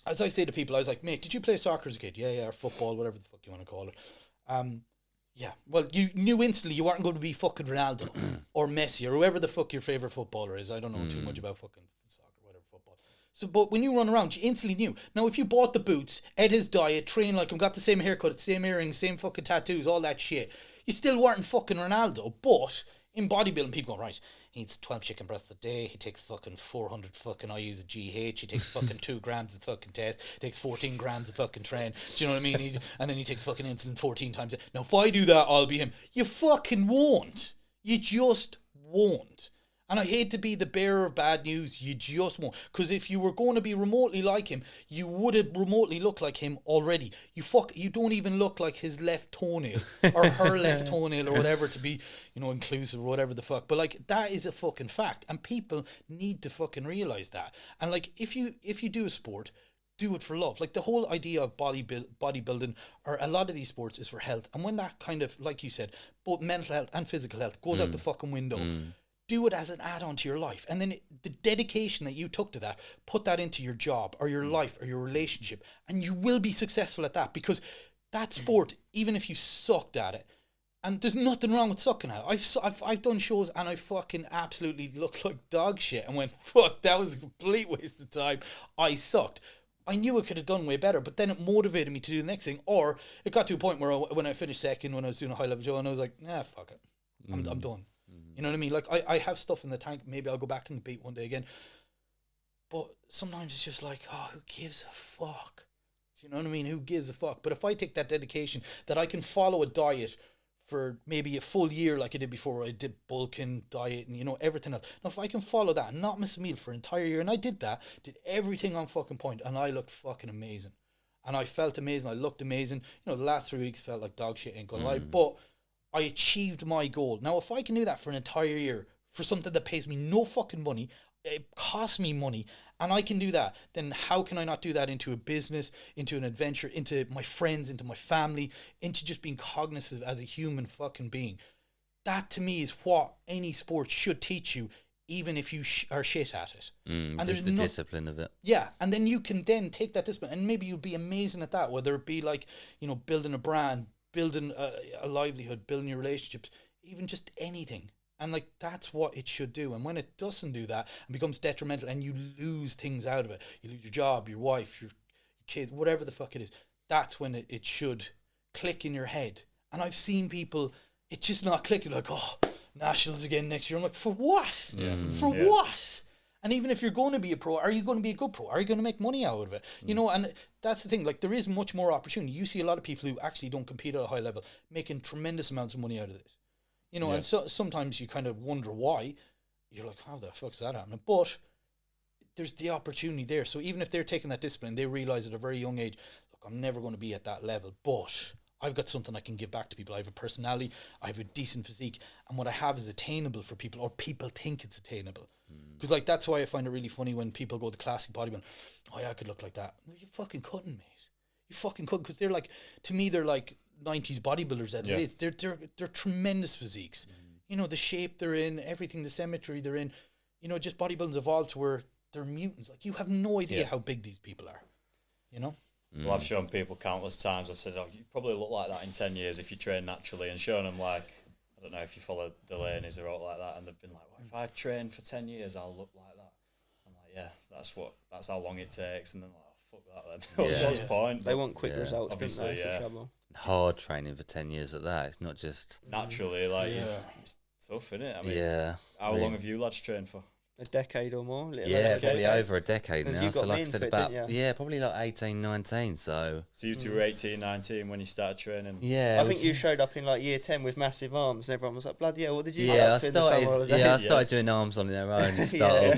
as I say to people, I was like, mate, did you play soccer as a kid? Yeah, or football, whatever the fuck you want to call it. Yeah, well, you knew instantly you weren't going to be fucking Ronaldo or Messi or whoever the fuck your favourite footballer is. I don't know too much about fucking soccer, whatever, football. So, but when you run around, you instantly knew. Now, if you bought the boots, ate his diet, trained like him, got the same haircut, same earrings, same fucking tattoos, all that shit, you still weren't fucking Ronaldo. But in bodybuilding, people go, right, eats 12 chicken breasts a day. He takes fucking 400 fucking IUs of GH. He takes fucking 2 grams of fucking test. He takes 14 grams of fucking train. Do you know what I mean? And then he takes fucking insulin 14 times. Now, if I do that, I'll be him. You fucking won't. You just won't. And I hate to be the bearer of bad news, you just won't. Because if you were going to be remotely like him, you would have remotely looked like him already. You don't even look like his left toenail or her left toenail or whatever, to be, inclusive or whatever the fuck. But like, that is a fucking fact, and people need to fucking realize that. And like, if you do a sport, do it for love. Like, the whole idea of bodybuilding, or a lot of these sports, is for health. And when that kind of, like you said, both mental health and physical health goes out the fucking window, do it as an add-on to your life. And then the dedication that you took to that, put that into your job or your life or your relationship, and you will be successful at that. Because that sport, even if you sucked at it, and there's nothing wrong with sucking at it. I've done shows and I fucking absolutely looked like dog shit and went, fuck, that was a complete waste of time. I sucked. I knew I could have done way better, but then it motivated me to do the next thing. Or it got to a point where when I finished second, when I was doing a high-level show, and I was like, fuck it. I'm done. You know what I mean? Like, I have stuff in the tank. Maybe I'll go back and compete one day again. But sometimes it's just like, who gives a fuck? Do you know what I mean? Who gives a fuck? But if I take that dedication that I can follow a diet for maybe a full year like I did before, I did bulking, diet, and, everything else. Now, if I can follow that and not miss a meal for an entire year, and I did that, did everything on fucking point, and I looked fucking amazing. And I felt amazing. I looked amazing. The last 3 weeks felt like dog shit, ain't gonna lie. But I achieved my goal. Now, if I can do that for an entire year for something that pays me no fucking money, it costs me money, and I can do that, then how can I not do that into a business, into an adventure, into my friends, into my family, into just being cognizant as a human fucking being? That, to me, is what any sport should teach you, even if you are shit at it. And there's the discipline of it. Yeah, and then you can then take that discipline, and maybe you'll be amazing at that, whether it be like, building a brand, building a livelihood, building your relationships, even just anything. And like, that's what it should do. And when it doesn't do that and becomes detrimental, and you lose things out of it, you lose your job, your wife, your kids, whatever the fuck it is, that's when it should click in your head. And I've seen people, it's just not clicking, like, Nationals again next year. I'm like, for what? What? And even if you're going to be a pro, are you going to be a good pro? Are you going to make money out of it? And that's the thing. Like, there is much more opportunity. You see a lot of people who actually don't compete at a high level making tremendous amounts of money out of this. And so sometimes you kind of wonder why. You're like, how the fuck's that happening? But there's the opportunity there. So even if they're taking that discipline, they realize at a very young age, look, I'm never going to be at that level, but I've got something I can give back to people. I have a personality, I have a decent physique, and what I have is attainable for people, or people think it's attainable. Because like, that's why I find it really funny when people go to classic bodybuilding. Oh yeah, I could look like that. Well, you're fucking couldn't, mate. You fucking couldn't, because they're like, to me, they're like 90s bodybuilders at it. They're tremendous physiques. The shape they're in, everything, the symmetry they're in. Just bodybuilding's evolved to where they're mutants. Like, you have no idea how big these people are. Well, I've shown people countless times. I've said, you probably look like that in 10 years if you train naturally, and shown them, like, I don't know if you follow Delaney's or all like that, and they've been like, well, if I train for 10 years, I'll look like that. I'm like, that's how long it takes. And then like, fuck that then. What's the point? They want quick results, don't they? That's the trouble. Hard training for 10 years at that. It's not just naturally, like, it's tough, isn't it? I mean, how long have you lads trained for? A decade or more. Probably over a decade now. So like I said, about probably like 18, 19. So you two were 18, 19 when you started training. Yeah, I think you showed up in like year 10 with massive arms, and everyone was like, "Bloody hell, what did you do?" I started doing arms on their own. To start off.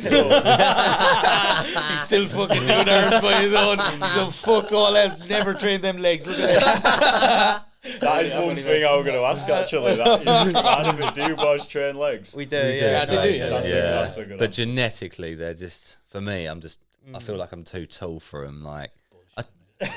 He's still fucking doing arms by his own. So fuck all else. Never trained them legs. Look at that. That is one thing I was going to ask, actually. Do you boys train legs? We do, yeah. They do, That's a good But answer. genetically, they're just, for me, I feel like I'm too tall for them. Like, I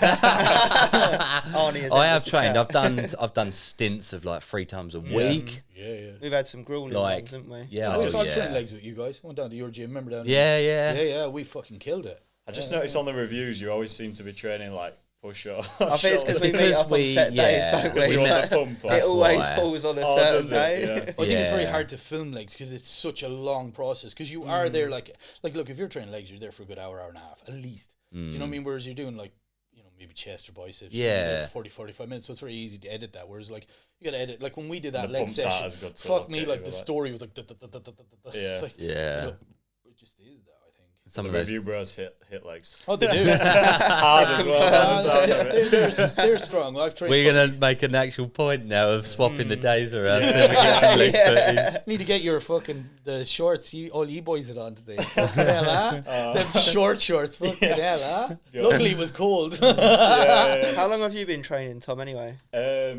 have trained. I've done stints of like 3 times a week. Yeah. We've had some grueling ones, haven't we? Yeah, we've had sprint legs with you guys. Went down to your gym. Remember down there? Yeah. We fucking killed it. I just noticed on the reviews, you always seem to be training like push-up. I think it's because we meet up on set days, don't we? It always falls on a certain day. I think it's very hard to film legs because it's such a long process. Because you are there like look, if you're training legs, you're there for a good hour and a half at least. You know what I mean? Whereas you're doing like, maybe chest or biceps. Yeah. 40, 45 minutes. So it's very easy to edit that. Whereas like you got to edit, like when we did that the leg pumps aren't session, as good to fuck look me, at, like you the know, story was like, Yeah. It's like, Yeah. it just is that, I think. Some The of those. review bros hit legs. Oh, they do. Hard as well. by the sound of it. They're strong. I've trained. We're going to make an actual point now of swapping the days around. So we get some leg footage. Need to get your fucking the shorts. All you boys it on today. Fucking hell, huh? Them shorts. Fucking hell, huh? Yeah. Luckily it was cold. How long have you been training, Tom? Anyway. I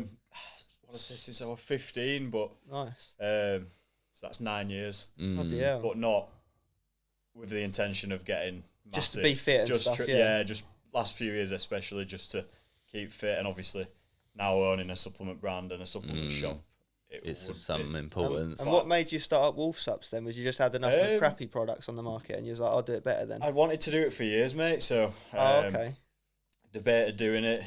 want to say since I was 15, but Nice. so that's 9 years, Bloody hell. but not with the intention of getting massive. Just to be fit and stuff, yeah. just last few years especially, just to keep fit, and obviously now owning a supplement brand and a supplement shop, It's would of some be- importance. And what made you start up Wolf Sups then? Was you just had enough of crappy products on the market and you was like, I'll do it better then? I wanted to do it for years, mate. So Okay. debated doing it,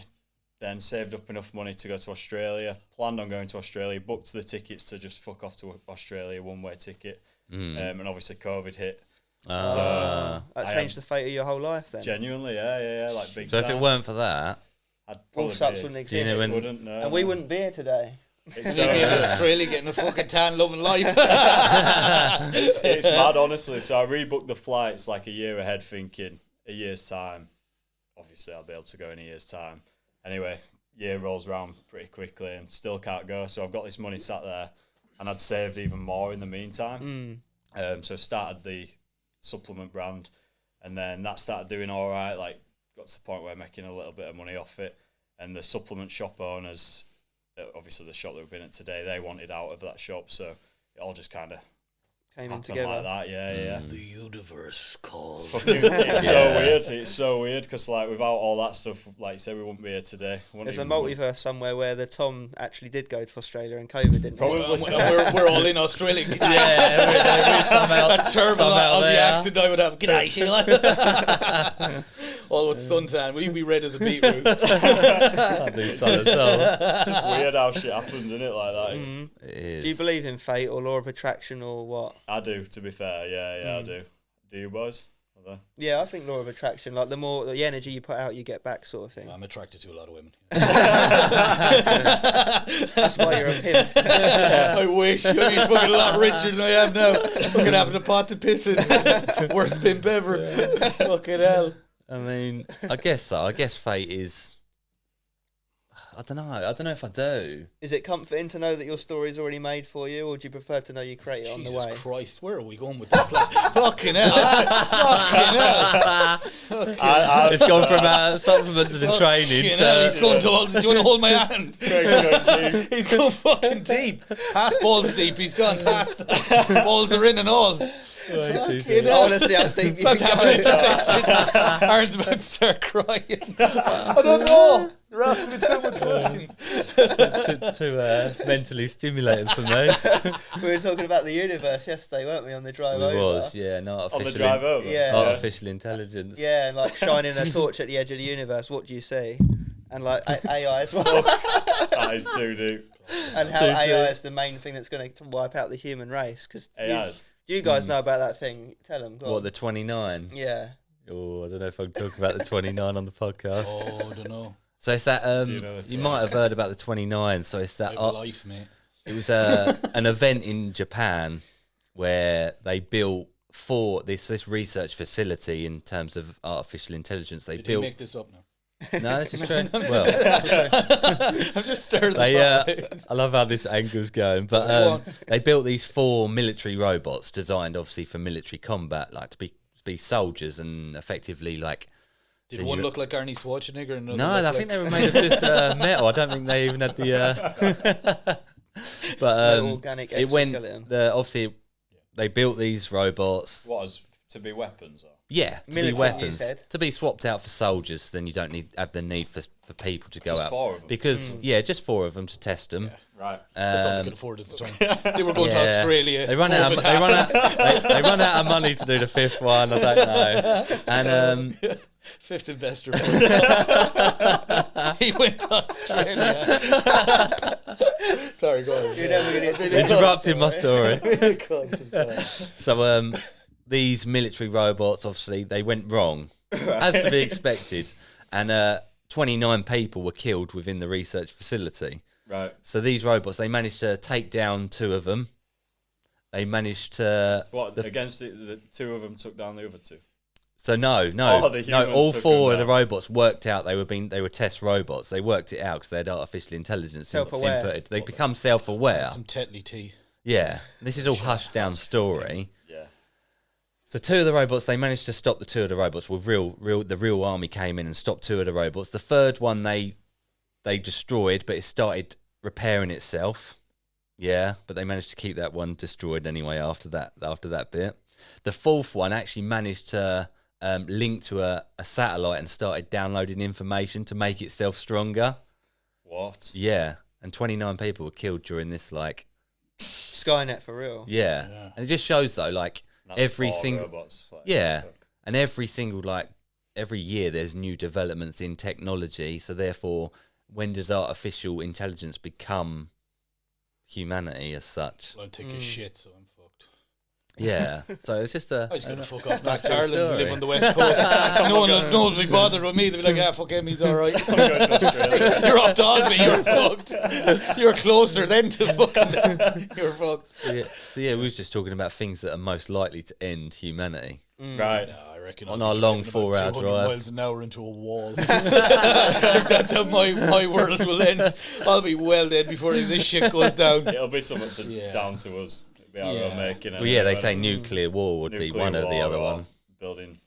then saved up enough money to go to Australia. Planned on going to Australia, booked the tickets to just fuck off to Australia, one-way ticket. And obviously COVID hit. So That changed the fate of your whole life then? genuinely, yeah, like big So time. if it weren't for that, I'd Wolf probably Sups be- wouldn't you exist. know when- wouldn't, no, And we wouldn't be here today. It's, You'd be in Australia getting a fucking tan, loving life. it's mad, honestly. So I rebooked the flights like a year ahead, thinking a year's time. Obviously, I'll be able to go in a year's time. Anyway, year rolls around pretty quickly and still can't go. So I've got this money sat there, and I'd saved even more in the meantime. So started the supplement brand, and then that started doing all right. Like, got to the point where I'm making a little bit of money off it, and the supplement shop owners, obviously the shop that we've been at today, they wanted out of that shop, so it all just kind of Came in happened together. like that. Yeah. The universe calls. It's so weird. It's so weird because, like, without all that stuff, like you said, we wouldn't be here today. There's a multiverse somewhere where the Tom actually did go to Australia and COVID didn't. Probably. We're all in Australia. yeah, somehow, A terrible somehow Aussie they are. accent I would have. G'day, Sheila. All with suntan. We'd be red as a beetroot. I do so as well. It's just weird how shit happens, isn't it? Like that. It is. Do you believe in fate or law of attraction or what? I do, to be fair. Yeah, I do. Do you boys? Are Yeah, I think law of attraction. Like the energy you put out, you get back, sort of thing. I'm attracted to a lot of women. That's why you're a pimp. I wish. I'd be fucking a lot richer than I am now. Fucking having a pot to piss in. Worst pimp ever. Fucking hell. I mean, I guess so. I guess fate is. I don't know. I don't know if I do. Is it comforting to know that your story's already made for you, or do you prefer to know you create it on the way? Jesus Christ, where are we going with this? Like, fucking hell. Fucking hell. It's gone from supplements and training Fucking hell, he's to. going to do you want to hold my hand? they? He's going fucking deep. Past balls deep, he's gone past. Balls are in and all. Fucking hell. Honestly, I think you About to have an can go. intervention. Aaron's about to start crying. I don't know. You're asking me too much questions. too mentally stimulating for me. We were talking about the universe yesterday, weren't we, on the drive It over? was, yeah, not On artificial. the drive over? Yeah. Artificial intelligence. Yeah, and like shining a torch at the edge of the universe. What do you see? And like AI as well. That is too deep. And how AI is the main thing that's going to wipe out the human race. Because AIs. you guys know about that thing. Tell them. Go What, on. the 29? Yeah. Oh, I don't know if I can talk about the 29 on the podcast. Oh, I don't know. So it's that, Do you know the you might have heard about the 29. So it's that, Life, mate. it was an event in Japan where they built for this research facility in terms of artificial intelligence. They Did you built. make this up now? No, this is true. Well, I'm just stirring the they, pot. I love how this angle's going, but they built these 4 military robots designed obviously for military combat, like to be soldiers and effectively like. Did one look like Arnie Schwarzenegger? And No, I think they were made of just metal. I don't think they even had the. But No organic it went. exoskeleton. Obviously, they built these robots. What, as to be weapons? Or? Yeah, to Military, be you weapons, said. to be swapped out for soldiers. Then you don't have the need for people to go Just out 4 of them? because just 4 of them to test them. Right. That's all they could afford at the time. They were going to Australia. They run out. They run out of money to do the 5th one. I don't know. And 5th investor. He went to Australia. Sorry, go on. You're never going to interrupting my story. Go on, sorry. So these military robots, obviously, they went wrong, as to be expected. And 29 people were killed within the research facility. Right. So these robots, they managed to take down 2 of them. They managed to... Against the 2 of them took down the other 2? So no. All 4 of the robots worked out they were test robots. They worked it out because they had artificial intelligence inputted. They become self-aware. Some Tetley tea. Yeah. This is all hushed down story. Yeah. So 2 of the robots, they managed to stop the 2 of the robots. The real army came in and stopped 2 of the robots. The third one they destroyed, but it started repairing itself. Yeah, but they managed to keep that one destroyed anyway after that bit. The 4th one actually managed to link to a satellite and started downloading information to make itself stronger. What? Yeah, and 29 people were killed during this, like... Skynet for real. Yeah. And it just shows, though, like, That's every single... robots, like, yeah, and every single, like, every year there's new developments in technology, so therefore, when does artificial intelligence become humanity as such? Well, I'm taking shit, so I'm fucked. Yeah, so it's just a... I just got to fuck off back to Ireland and live on the West Coast. no one will be bothered with me. They'll be like, fuck him, he's alright. I'm going to Australia. You're off to Osme, you're fucked. You're closer then to fucking... You're fucked. So yeah, we was just talking about things that are most likely to end humanity. Right. No, I reckon on our long 4-hour 200 drive. miles an hour into a wall. That's how my world will end. I'll be well dead before this shit goes down. It'll be something down to us. It'll be our own making. Well, yeah, they say nuclear war would be one or the other one. Building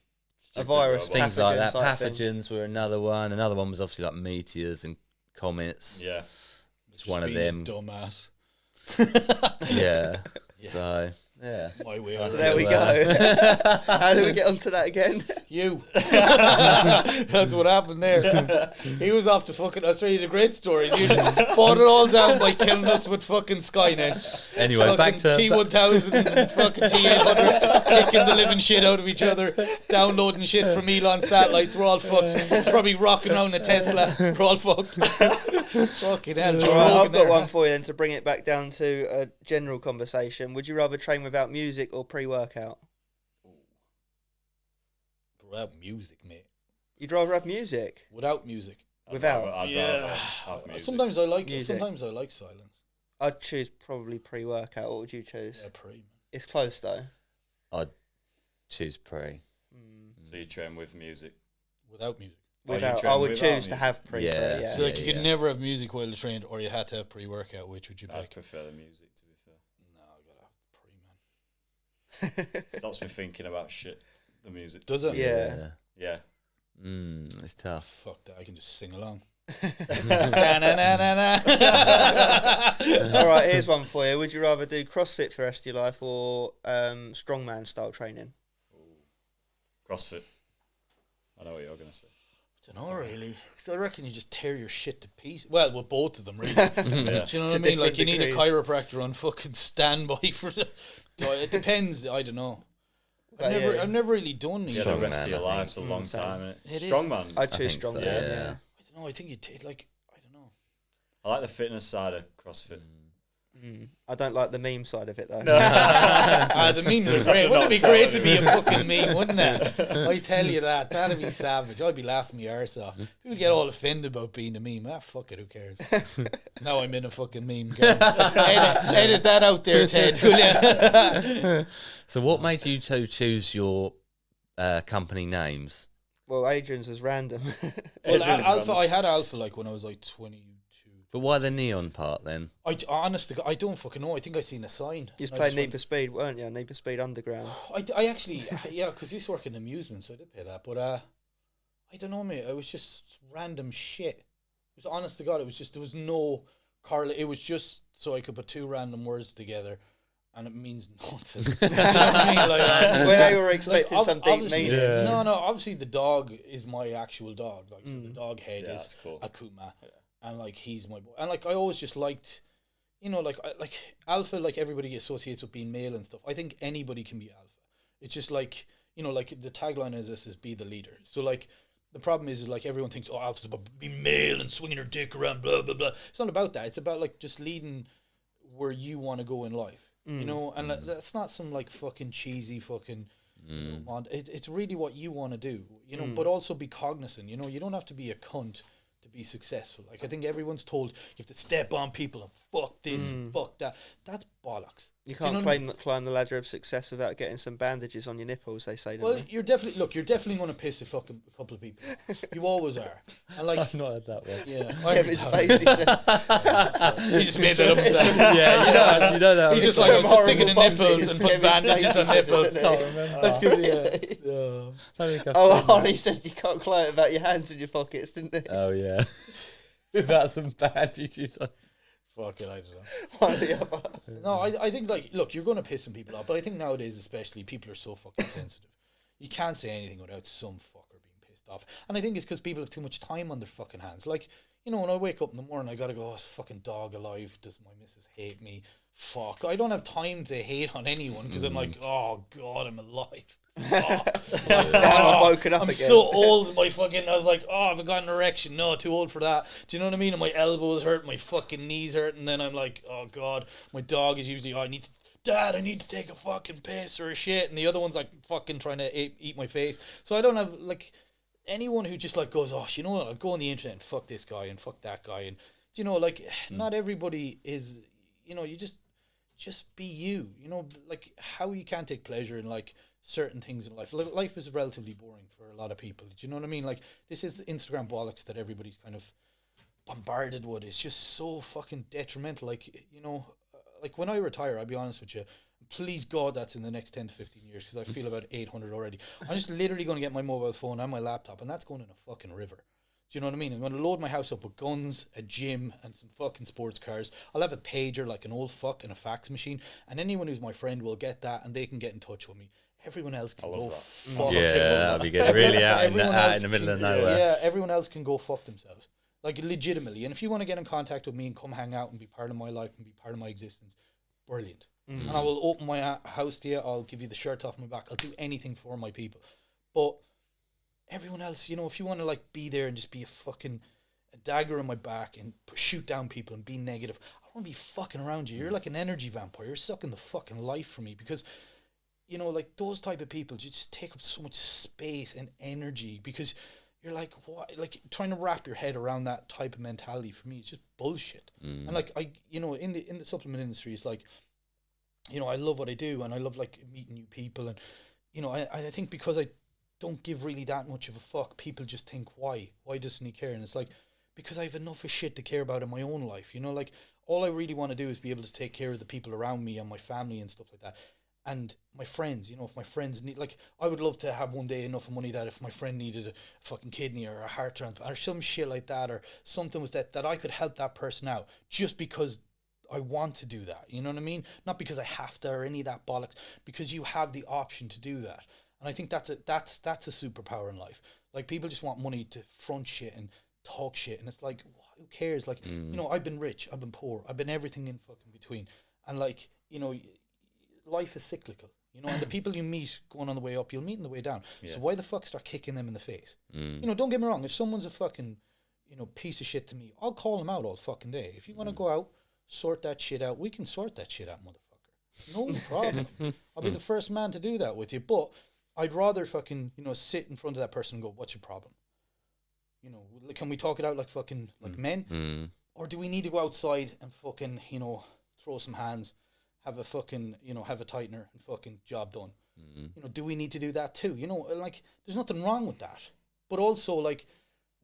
a virus, things like that. Pathogens were another one. Another one was obviously like meteors and comets. Yeah, Just one of them. Dumbass. Yeah. So. Yeah. My way. So there we go. How did we get onto that again? You. That's what happened there. He was off to fucking Australia. The great story. You just fought it all down by killing us with fucking Skynet. Anyway, fucking back to T1000 and fucking T800, kicking the living shit out of each other, downloading shit from Elon satellites. We're all fucked. It's probably rocking around a Tesla. We're all fucked. Fucking hell. All right, I've got one for you then to bring it back down to a general conversation. Would you rather train without music or pre-workout? Without music, mate. You'd rather have music? Without music. Without? I'd rather have music. Sometimes I like music. Sometimes I like silence. I'd choose probably pre-workout. What would you choose? Yeah, pre. Man. It's close though. I'd choose pre. So you train with music? Without music. Without, I would choose to have pre. Yeah. So like you could never have music while you trained, or you had to have pre-workout. Which would you pick? I'd prefer the music, to be fair. No, I gotta have pre, man. Stops me thinking about shit. The music. Does it? Yeah. It's tough. Fuck that. I can just sing along. All right, here's one for you. Would you rather do CrossFit for the rest of your life or strongman style training? CrossFit. I know what you're gonna say. I don't know really. Cause I reckon you just tear your shit to pieces. Well, with both of them, really. Do you know what I mean? Like you need a chiropractor on fucking standby for the. It depends. I don't know. I've never really done these. Yeah, the rest of your life. It's a long time. Strongman. I'd choose strongman. So, yeah. I don't know. I think you take like I don't know. I like the fitness side of CrossFit. I don't like the meme side of it though. No. The memes are great. Wouldn't it be great to be a fucking meme, wouldn't it? I tell you that. That'd be savage. I'd be laughing my arse off. People get all offended about being a meme. Fuck it, who cares? Now I'm in a fucking meme game. Edit that out there, Ted, will you? So what made you choose your company names? Well, Adrian's was random. Well, Alpha, I had Alpha like when I was like 22. But why the neon part then? Honestly, I don't fucking know. I think I seen a sign. You was playing Need for Speed, weren't you? Need for Speed Underground. I actually, yeah, because you used to work in amusement, so I did pay that. But I don't know, mate. It was just random shit. It was honest to God. It was just there was no correlate. It was just so I could put two random words together, and it means nothing. You know what I mean? Like, well, they were expecting some deep meaning. Yeah. No. Obviously, the dog is my actual dog. Like, so the dog head is cool. Akuma. Yeah. And like he's my boy, and like I always just liked, you know, like alpha. Like everybody associates with being male and stuff. I think anybody can be alpha. It's just like, you know, like the tagline is this is be the leader. So like the problem is like everyone thinks alpha's about being male and swinging her dick around, blah blah blah. It's not about that. It's about like just leading where you want to go in life, you know. And that's not some like fucking cheesy fucking It's really what you want to do, you know, but also be cognizant, you know, you don't have to be a cunt to be successful. Like, I think everyone's told you have to step on people and fuck this and fuck that. That's bollocks. You can't climb the ladder of success without getting some bandages on your nipples, they say, don't they? You're definitely going to piss a couple of people off. You always are. And like, I've not heard that one. Yeah. He just made that up. Yeah, you know that. He's just like, I'm just sticking in nipples and putting bandages on nipples. Let's give it He said you can't climb it without your hands in your pockets, didn't he? Oh, yeah. Without some bandages on. Fuck it, I don't know. One or the other. No, I think, like, look, you're going to piss some people off, but I think nowadays especially, people are so fucking sensitive. You can't say anything without some fucker being pissed off. And I think it's because people have too much time on their fucking hands. Like, you know, when I wake up in the morning, I gotta go, oh, is fucking dog alive? Does my missus hate me? Fuck. I don't have time to hate on anyone because I'm like, oh, God, I'm alive. I've woken up I'm again. so old. I was like, oh, have I got an erection? No, too old for that. Do you know what I mean? And my elbows hurt, my fucking knees hurt, and then I'm like, oh God, my dog is usually, Dad, I need to take a fucking piss or a shit, and the other one's like fucking trying to eat my face. So I don't have like anyone who just like goes, oh, you know what? I'll go on the internet and fuck this guy and fuck that guy, and you know, like not everybody is, you know, you just be you. You know, like how you can't take pleasure in like certain things in life. Life is relatively boring for a lot of people. Do you know what I mean? Like, this is Instagram bollocks that everybody's kind of bombarded with. It's just so fucking detrimental. Like, you know, like when I retire, I'll be honest with you, please God that's in the next 10 to 15 years, because I feel about 800 already. I'm just literally going to get my mobile phone and my laptop, and that's going in a fucking river. Do you know what I mean? I'm going to load my house up with guns, a gym, and some fucking sports cars. I'll have a pager, like an old fuck, and a fax machine, and anyone who's my friend will get that, and they can get in touch with me. Everyone else can go fuck. Yeah, that'd be good. Really out in the middle of nowhere. Yeah, everyone else can go fuck themselves. Like, legitimately. And if you want to get in contact with me and come hang out and be part of my life and be part of my existence, brilliant. And I will open my house to you. I'll give you the shirt off my back. I'll do anything for my people. But everyone else, you know, if you want to like be there and just be a dagger in my back and shoot down people and be negative, I don't want to be fucking around you. You're like an energy vampire. You're sucking the fucking life from me, because you know, like those type of people, you just take up so much space and energy, because you're like, what? Like, trying to wrap your head around that type of mentality for me is just bullshit. And like, you know, in the supplement industry, it's like, you know, I love what I do, and I love like meeting new people, and you know, I think because I don't give really that much of a fuck, people just think, why doesn't he care? And it's like, because I have enough of shit to care about in my own life, you know, like all I really want to do is be able to take care of the people around me and my family and stuff like that. And my friends, you know, if my friends need, like, I would love to have one day enough money that if my friend needed a fucking kidney or a heart transplant or some shit like that, or something was that I could help that person out just because I want to do that. You know what I mean? Not because I have to or any of that bollocks, because you have the option to do that. And I think that's a superpower in life. Like, people just want money to front shit and talk shit, and it's like, who cares? Like, you know, I've been rich, I've been poor, I've been everything in fucking between, and like, you know, life is cyclical, you know, and the people you meet going on the way up, you'll meet on the way down. So why the fuck start kicking them in the face? You know, don't get me wrong, if someone's a fucking, you know, piece of shit to me, I'll call them out all fucking day. If you want to go out, sort that shit out, we can sort that shit out, motherfucker. No problem. I'll be the first man to do that with you, but I'd rather fucking, you know, sit in front of that person and go, what's your problem? You know, can we talk it out like fucking, like men? Or do we need to go outside and fucking, you know, throw some hands, have a fucking, you know, have a tightener and fucking job done? You know, do we need to do that too? You know, like, there's nothing wrong with that. But also, like,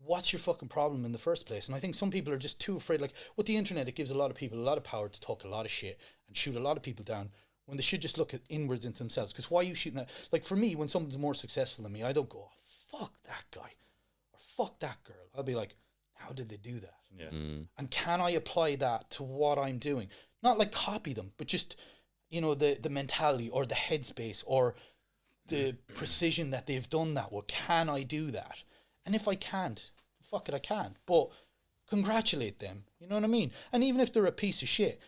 what's your fucking problem in the first place? And I think some people are just too afraid. Like, with the internet, it gives a lot of people a lot of power to talk a lot of shit and shoot a lot of people down, when they should just look at inwards into themselves. Because why are you shooting that? Like, for me, when someone's more successful than me, I don't go, oh, fuck that guy or fuck that girl. I'll be like, how did they do that? And can I apply that to what I'm doing? Not like copy them, but just, you know, the mentality or the headspace or the precision that they've done that with. Can I do that? And if I can't, fuck it, I can't. But congratulate them. You know what I mean? And even if they're a piece of shit,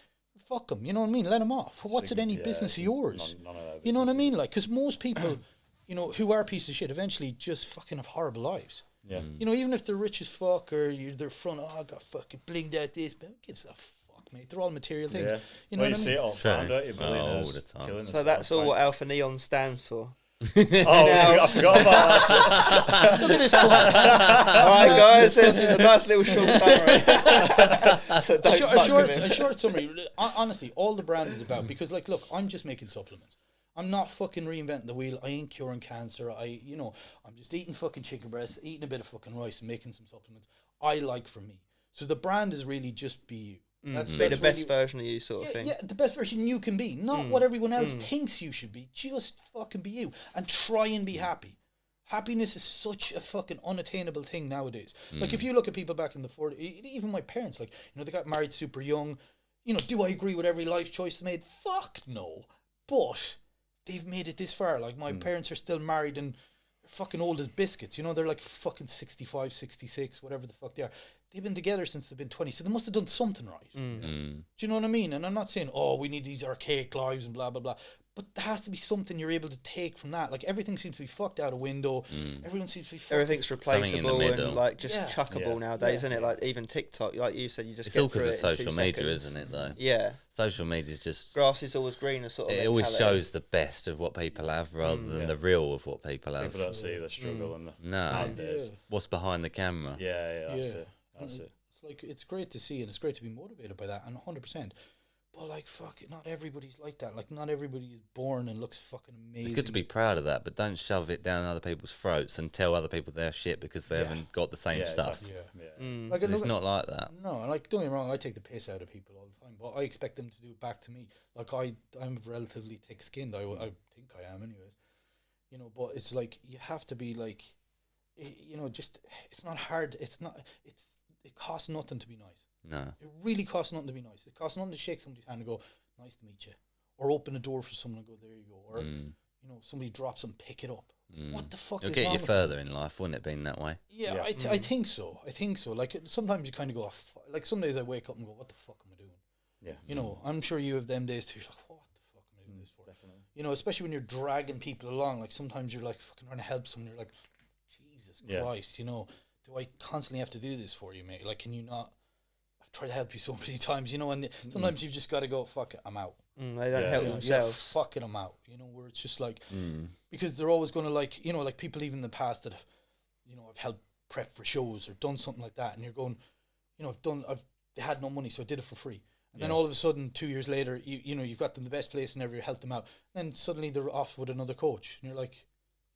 fuck them. You know what I mean? Let them off. What's it any business of yours? None of that you know what I mean? Like, because most people, you know, who are pieces of shit eventually just fucking have horrible lives. Yeah. You know, even if they're rich as fuck or they're front, oh, I got fucking blinged out this, but who gives a fuck, mate? They're all material things. Yeah. You know what I see mean? it all the time, don't you? All the time. Killing So that's all what Alpha Neon stands for. I forgot about that. Look at this one. All right, guys, it's a nice little short summary. So a short summary. Honestly, all the brand is about, because like, look, I'm just making supplements. I'm not fucking reinventing the wheel. I ain't curing cancer. I'm just eating fucking chicken breast, eating a bit of fucking rice, and making some supplements I like for me. So the brand is really just be you. That's the best version of you, sort of thing. Yeah, the best version you can be. Not what everyone else thinks you should be. Just fucking be you. And try and be happy. Happiness is such a fucking unattainable thing nowadays. Like, if you look at people back in the 40s, even my parents, like, they got married super young. Do I agree with every life choice they made? Fuck no. But they've made it this far. Like, my parents are still married and fucking old as biscuits. They're like fucking 65, 66, whatever the fuck they are. They've been together since they've been 20, so they must have done something right. Do you know what I mean? And I'm not saying, we need these archaic lives and blah, blah, blah. But there has to be something you're able to take from that. Like, everything seems to be fucked out a window. Everyone seems to be fucked. Everything's replaceable and, like, just chuckable nowadays, isn't it? Like, even TikTok, like you said, you just it's get all because of through it in social 2 media, seconds. isn't it, though? Yeah. Social media is just... Grass is always greener, sort of It always shows the best of what people have rather than the real of what people have. People don't see the struggle and the nowadays. What's behind the camera? That's it. It's great to see, and it's great to be motivated by that, and 100%. But like, fuck it, not everybody's like that. Like, not everybody is born and looks fucking amazing. It's good to be proud of that, but don't shove it down other people's throats and tell other people they're shit because they haven't got the same stuff. Exactly. Like, it's not like that. No, like, don't get me wrong, I take the piss out of people all the time, but I expect them to do it back to me. Like, I'm relatively thick-skinned. I think I am, anyways. But it's like, you have to be like, just, it's not hard. It costs nothing to be nice. No. It really costs nothing to be nice. It costs nothing to shake somebody's hand and go, nice to meet you. Or open a door for someone and go, there you go. Or, somebody drops and pick it up. What the fuck It'll is get wrong you with further in life, wouldn't it, being that way? Yeah, I think so. Like, sometimes you kind of go, like, some days I wake up and go, what the fuck am I doing? Yeah. I'm sure you have them days too. You're like, what the fuck am I doing this for? Definitely. Especially when you're dragging people along. Like, sometimes you're like fucking trying to help someone. You're like, Jesus Christ, do I constantly have to do this for you, mate? Like, can you not? I've tried to help you so many times, and sometimes you've just got to go, fuck it, I'm out. They don't help themselves. Fuck it, I'm out. Where it's just like, because they're always going to like, like people even in the past that have, I've helped prep for shows or done something like that, and you're going, they had no money, so I did it for free. And then all of a sudden, 2 years later, you've got them the best place and you helped them out. Then suddenly they're off with another coach, and you're like,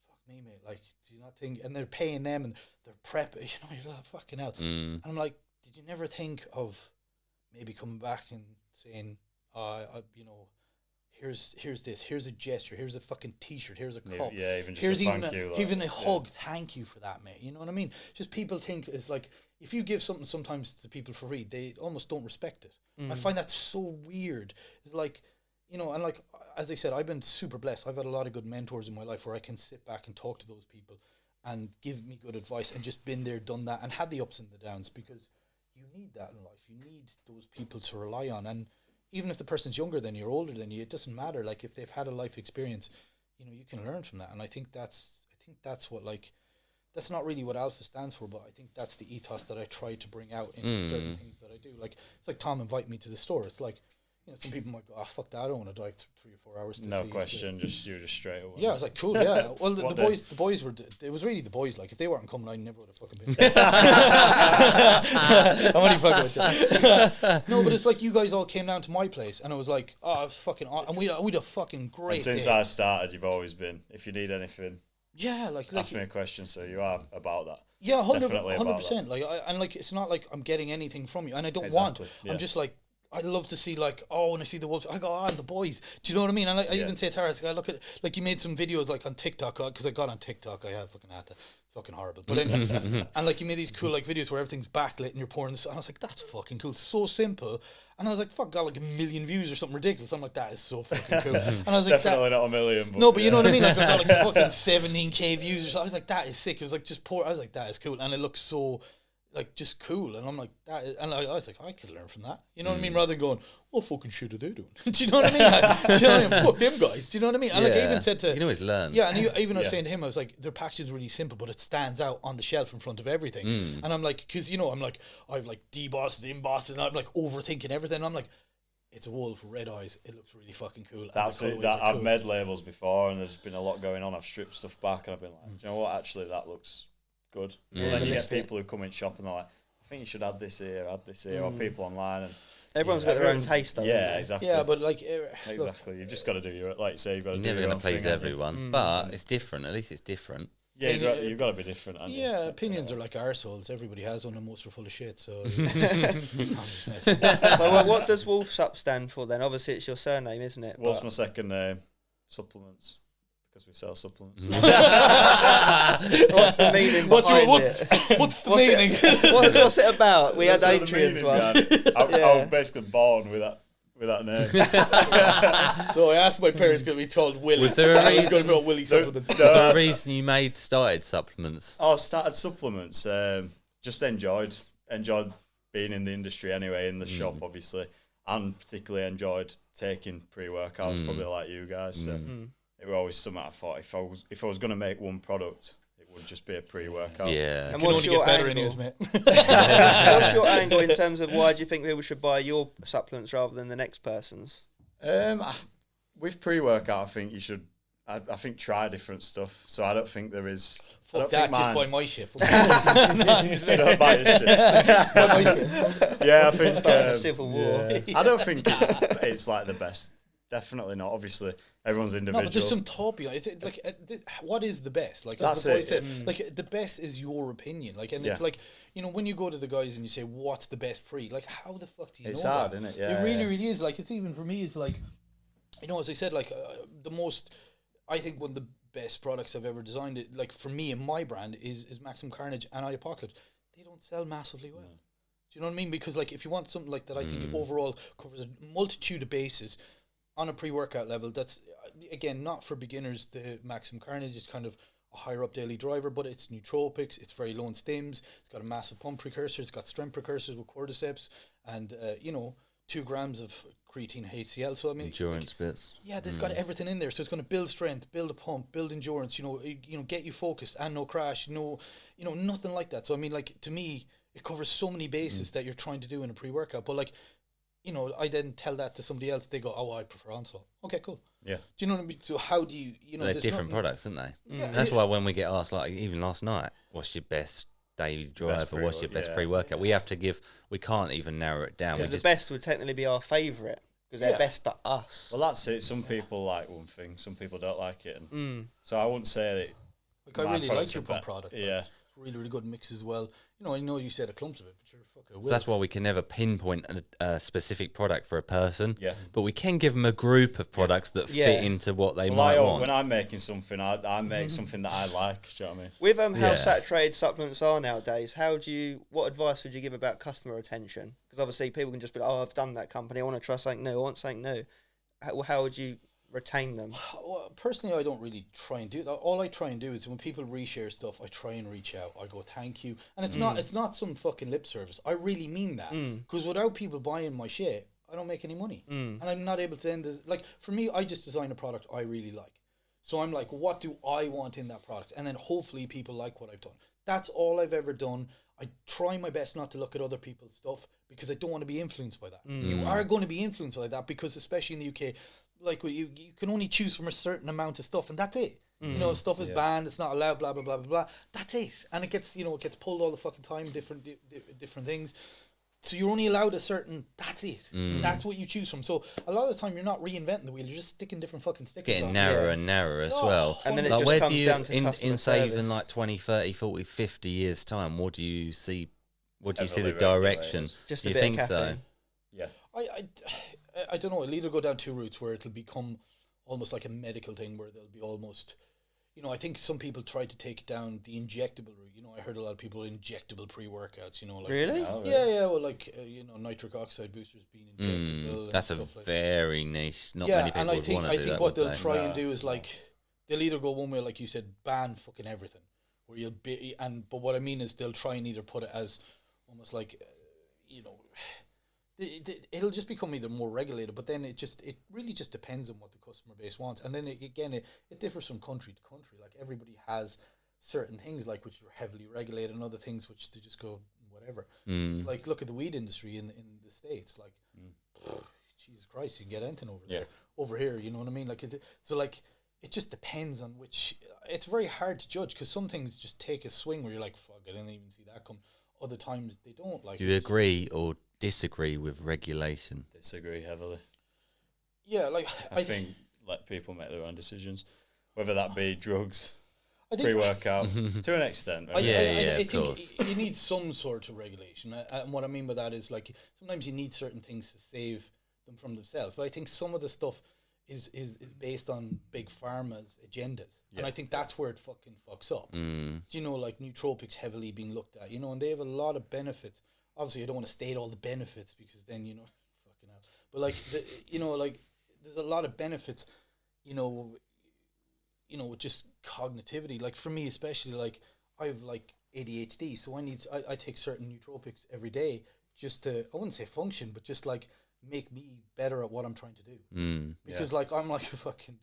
fuck me, mate. Like, do you not think? And they're paying them and they're prep. You're like, fucking hell. And I'm like, did you never think of maybe coming back and saying, here's this, here's a gesture, here's a fucking t-shirt, here's a cup, even just here's a thank you, even a hug, thank you for that, mate. You know what I mean? Just people think it's like, if you give something sometimes to people for free, they almost don't respect it. I find that so weird. It's like, and like, as I said, I've been super blessed. I've had a lot of good mentors in my life where I can sit back and talk to those people and give me good advice and just been there, done that, and had the ups and the downs, because you need that in life. You need those people to rely on. And even if the person's younger than you or older than you, it doesn't matter. Like, if they've had a life experience, you can learn from that. And I think that's what, like, that's not really what Alpha stands for, but I think that's the ethos that I try to bring out in certain things that I do. Like, it's like Tom inviting me to the store. It's like, some people might go, fuck that, I don't want to drive 3 or 4 hours to no see question, just straight away. Yeah, I was like, cool, yeah. Well, the boys were, it was really the boys. Like, if they weren't coming, I never would have fucking been. I'm only fucking with you. No, but it's like, you guys all came down to my place, and I was like, fucking, and we'd a fucking great and since day. I started, you've always been, if you need anything, like ask me a question, so you are about that. Yeah, 100%. Like, it's not like I'm getting anything from you, and I don't want. I'm just like, I love to see, like, when I see the Wolves, I go, and the boys. Do you know what I mean? And I even say to her, I look at, like, you made some videos, like, on TikTok, because I got on TikTok, I have fucking had to. It's fucking horrible. But anyway, and, like, you made these cool, like, videos where everything's backlit and you're pouring this, and I was like, that's fucking cool. It's so simple. And I was like, fuck, got like 1 million views or something ridiculous. I'm like, that is so fucking cool. And I was like, definitely not 1 million. But no, but you know what I mean? Like, I got like fucking 17k views or something. I was like, that is sick. It was like, just pour. I was like, that is cool. And it looks so, like, just cool. And I'm like, that is, and I was like, I could learn from that. You know what I mean? Rather than going, what fucking shit are they doing? Do you know what I mean? Like, do you know what I mean? Fuck them guys. Do you know what I mean? And like, I even said to, you can always learn. Yeah, and I was saying to him, I was like, their packaging's really simple, but it stands out on the shelf in front of everything. And I'm like, because, I'm like, I've like debossed, embossed, and I'm like overthinking everything. And I'm like, it's a wolf, red eyes. It looks really fucking cool. That's it. I've made labels before, and there's been a lot going on. I've stripped stuff back, and I've been like, do you know what? Actually, that looks good. And then you get people who come in shop and they're like, I think you should add this here, or people online. And everyone's got their own taste, though. Yeah, exactly. Yeah, but like exactly, you've just got to do your, like you say, you've got to do You're never going to please everyone, but it's different. At least it's different. Yeah, you've got to be different. Opinions are like arseholes. Everybody has one, and most are full of shit. So, so what does Wolf Sup stand for then? Obviously, it's your surname, isn't it? What's my second name? Supplements, because we sell supplements. What's the meaning behind it? What's the meaning? What's it about? We had Adrian's one. I was basically born with that name. So I asked my parents, going to be told Willie. Was there a reason? Going to be called Willie Supplements. Was there a reason you started supplements? I started supplements. Just enjoyed being in the industry anyway, in the shop obviously, and particularly enjoyed taking pre-workouts, probably like you guys. So it was always something I thought if I was going to make one product, it would just be a pre-workout. Yeah. And what's your angle? What's your angle in terms of why do you think people should buy your supplements rather than the next person's? With pre-workout, I think you should. I think try different stuff. So I don't think there is. Fuck that, just buy my shit. Don't buy your shit. Buy my shit. Yeah, I think Starting a civil war. I don't think it's like the best. Definitely not. Obviously, everyone's individual. No, but there's some top behind. Is it like what is the best? Like that's as the boy it. said, like the best is your opinion. Like, and it's like, you know, when you go to the guys and you say what's the best pre, like how the fuck do you know? It's hard, that? isn't it? Yeah, it really is. Like it's even for me. It's like, you know, as I said, like the most. I think one of the best products I've ever designed, it like for me and my brand is Maximum Carnage and Apocalypse. They don't sell massively well. Do you know what I mean? Because like if you want something like that, I think overall covers a multitude of bases on a pre-workout level. That's again not for beginners. The Maximum Carnage is kind of a higher up daily driver, but it's nootropics. It's very low in stims. It's got a massive pump precursor. It's got strength precursors with cordyceps, and 2 grams of creatine HCl. So I mean, endurance bits. Yeah, it's got everything in there. So it's going to build strength, build a pump, build endurance. Get you focused and no crash. Nothing like that. So I mean, like to me, it covers so many bases that you're trying to do in a pre-workout. But like, I then tell that to somebody else. They go, "Oh, I prefer Onslow." Okay, cool. Yeah. Do you know what I mean? So how do you? They're different products, aren't they? Yeah. That's why when we get asked, like even last night, what's your best daily driver? What's your best pre-workout? We have to give. We can't even narrow it down. Because the best would technically be our favourite because they're best for us. Well, that's it. Some people like one thing, some people don't like it, and so I wouldn't say that. Like I really like your pump product. Yeah, it's really, really good mix as well. I know you said a clumps of it, but you're fucking. So that's why we can never pinpoint a specific product for a person. Yeah, but we can give them a group of products that fit into what they might want. When I'm making something, I make something that I like. Do you know what I mean? With how saturated supplements are nowadays, what advice would you give about customer retention? Because obviously people can just be like, "Oh, I've done that company. I want to try something new. I want something new." How would you retain them? Well, personally, I don't really try and do that. All I try and do is when people reshare stuff, I try and reach out. I go, "Thank you," and it's not some fucking lip service. I really mean that because without people buying my shit, I don't make any money, and I'm not able to end. For me, I just design a product I really like. So I'm like, what do I want in that product? And then hopefully people like what I've done. That's all I've ever done. I try my best not to look at other people's stuff because I don't want to be influenced by that. You are going to be influenced by that because especially in the UK, like you can only choose from a certain amount of stuff and that's it. Stuff is banned, it's not allowed, blah, blah, blah, blah, blah. That's it. And it gets, it gets pulled all the fucking time, different things. So you're only allowed a certain, that's it. That's what you choose from. So a lot of the time you're not reinventing the wheel, you're just sticking different fucking stickers getting narrower and narrower as well. And then it just comes down to customer in say even service. like 20, 30, 40, 50 years time, what do you see? What do you see the direction? Just do a you bit think of so? caffeine. Yeah. I don't know. It'll either go down 2 routes where it'll become almost like a medical thing where there'll be almost, I think some people try to take down the injectable route. I heard a lot of people injectable pre-workouts. Like really? Yeah. Well, like nitric oxide boosters being injectable. That's a like very niche. Not many people would want to do that. I think what they'll try and do is like they'll either go one way, like you said, ban fucking everything, where you'll be but what I mean is they'll try and either put it as almost like it'll just become either more regulated, but then it really just depends on what the customer base wants, and then it differs from country to country. Like everybody has certain things like which are heavily regulated, and other things which they just go whatever. It's like look at the weed industry in the States. Like Jesus Christ, you can get anything over there, over here. You know what I mean? Like so like it just depends on which. It's very hard to judge because some things just take a swing where you're like, fuck, I didn't even see that come. Other times they don't. Like, do you agree or disagree with regulation? Disagree heavily. Yeah, like I think let people make their own decisions, whether that be drugs, I think pre-workout, to an extent. I of think course. you need some sort of regulation, and what I mean by that is like sometimes you need certain things to save them from themselves. But I think some of the stuff is based on big pharma's agendas, and I think that's where it fucking fucks up. You know, like nootropics heavily being looked at, you know, and they have a lot of benefits. Obviously, I don't want to state all the benefits because then you know, fucking hell. But like, you know, like there's a lot of benefits, you know, with just cognitivity. Like for me, especially, like I have like ADHD, so I take certain nootropics every day just to, I wouldn't say function, but just like make me better at what I'm trying to do. Because like I'm like a fucking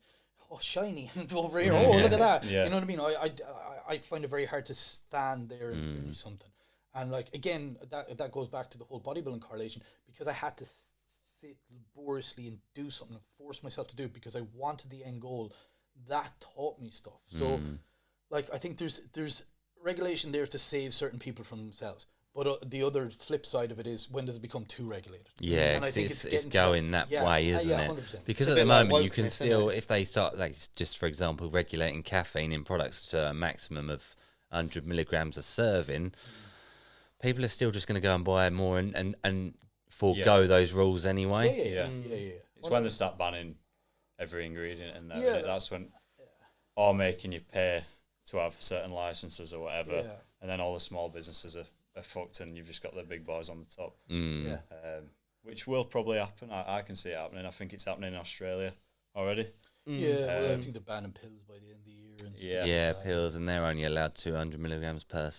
shiny over here. Oh, look at that. You know what I mean? I find it very hard to stand there and finish something. And like again, that goes back to the whole bodybuilding correlation, because I had to sit laboriously and do something and force myself to do it because I wanted the end goal. That taught me stuff. So like I think there's regulation there to save certain people from themselves. But the other flip side of it is, when does it become too regulated? Yeah, and I think it's going that way, isn't it? 100%. Because It's at a the bit like moment, you wokeness, can isn't still, it? if they start, like, just for example, regulating caffeine in products to a maximum of 100 milligrams a serving, people are still just going to go and buy more and forego those rules anyway. Yeah. It's when they start banning every ingredient in there. Yeah. Innit? That's when, or making you pay to have certain licenses or whatever, and then all the small businesses are fucked, and you've just got the big boys on the top. Which will probably happen. I can see it happening. I think it's happening in Australia already. Yeah, well, I think they're banning pills by the end of the year. And stuff. Yeah, pills, and they're only allowed 200 milligrams per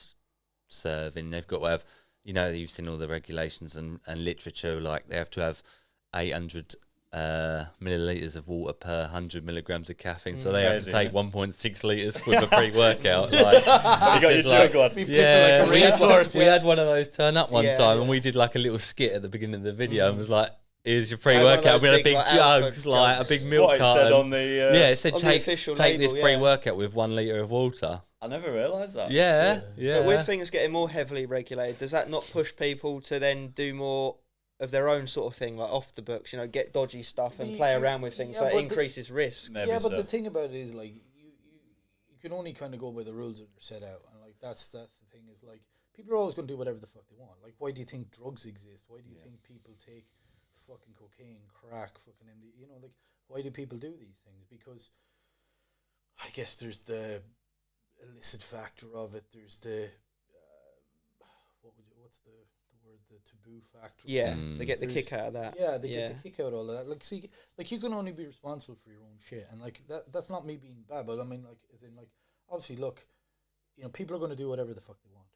serving. They've got to have, you know, you've seen all the regulations and literature, like they have to have 800 milliliters of water per 100 milligrams of caffeine, so they have to take 1.6 liters with a pre-workout. Like, you got your jug, lad. Yeah, we had one of those turn up one time, and we did like a little skit at the beginning of the video, and was like, "Here's your pre-workout." We had a big jugs, like a big milk What it carton. said on the it said on the take official this label, pre-workout with 1 liter of water. I never realised that. Yeah. But with things getting more heavily regulated, does that not push people to then do more of their own sort of thing, like off the books, you know, get dodgy stuff and play around with things, so it increases risk? Maybe but the thing about it is, like, you can only kind of go by the rules that are set out, and like that's the thing is, like, people are always going to do whatever the fuck they want. Like, why do you think drugs exist? Why do you think people take fucking cocaine, crack, fucking MD? You know, like, why do people do these things? Because I guess there's the illicit factor of it. There's the what's the word? The taboo factor. Yeah, they get the kick out of that. Yeah, they get the kick out of all of that. Like, see, like, you can only be responsible for your own shit, and like that's not me being bad, but I mean, like, as in, like, obviously, look, you know, people are going to do whatever the fuck they want.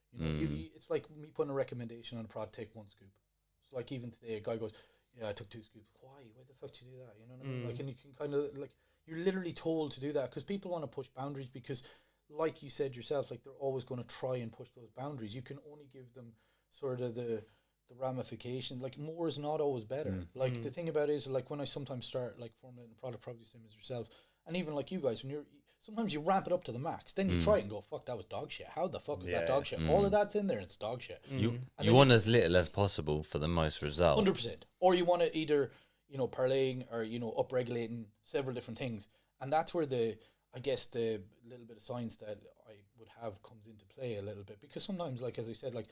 You know, it's like me putting a recommendation on a prod, take 1 scoop. It's like, even today, a guy goes, "Yeah, I took 2 scoops." Why the fuck did you do that? You know what I mean? Like, and you can kind of, like, you're literally told to do that because people want to push boundaries, because, like you said yourself, like, they're always going to try and push those boundaries. You can only give them sort of the ramification. Like, more is not always better. Like, the thing about it is, like, when I sometimes start, like, formulating a product, probably the same as yourself, and even like you guys, when sometimes you ramp it up to the max, then you try it and go, fuck, that was dog shit. How the fuck was that dog shit? All of that's in there, and it's dog shit. You want as little as possible for the most result. 100%. Or you want to either, you know, parlaying or, you know, upregulating several different things. And that's where I guess the little bit of science that I would have comes into play a little bit. Because sometimes, like, as I said, like,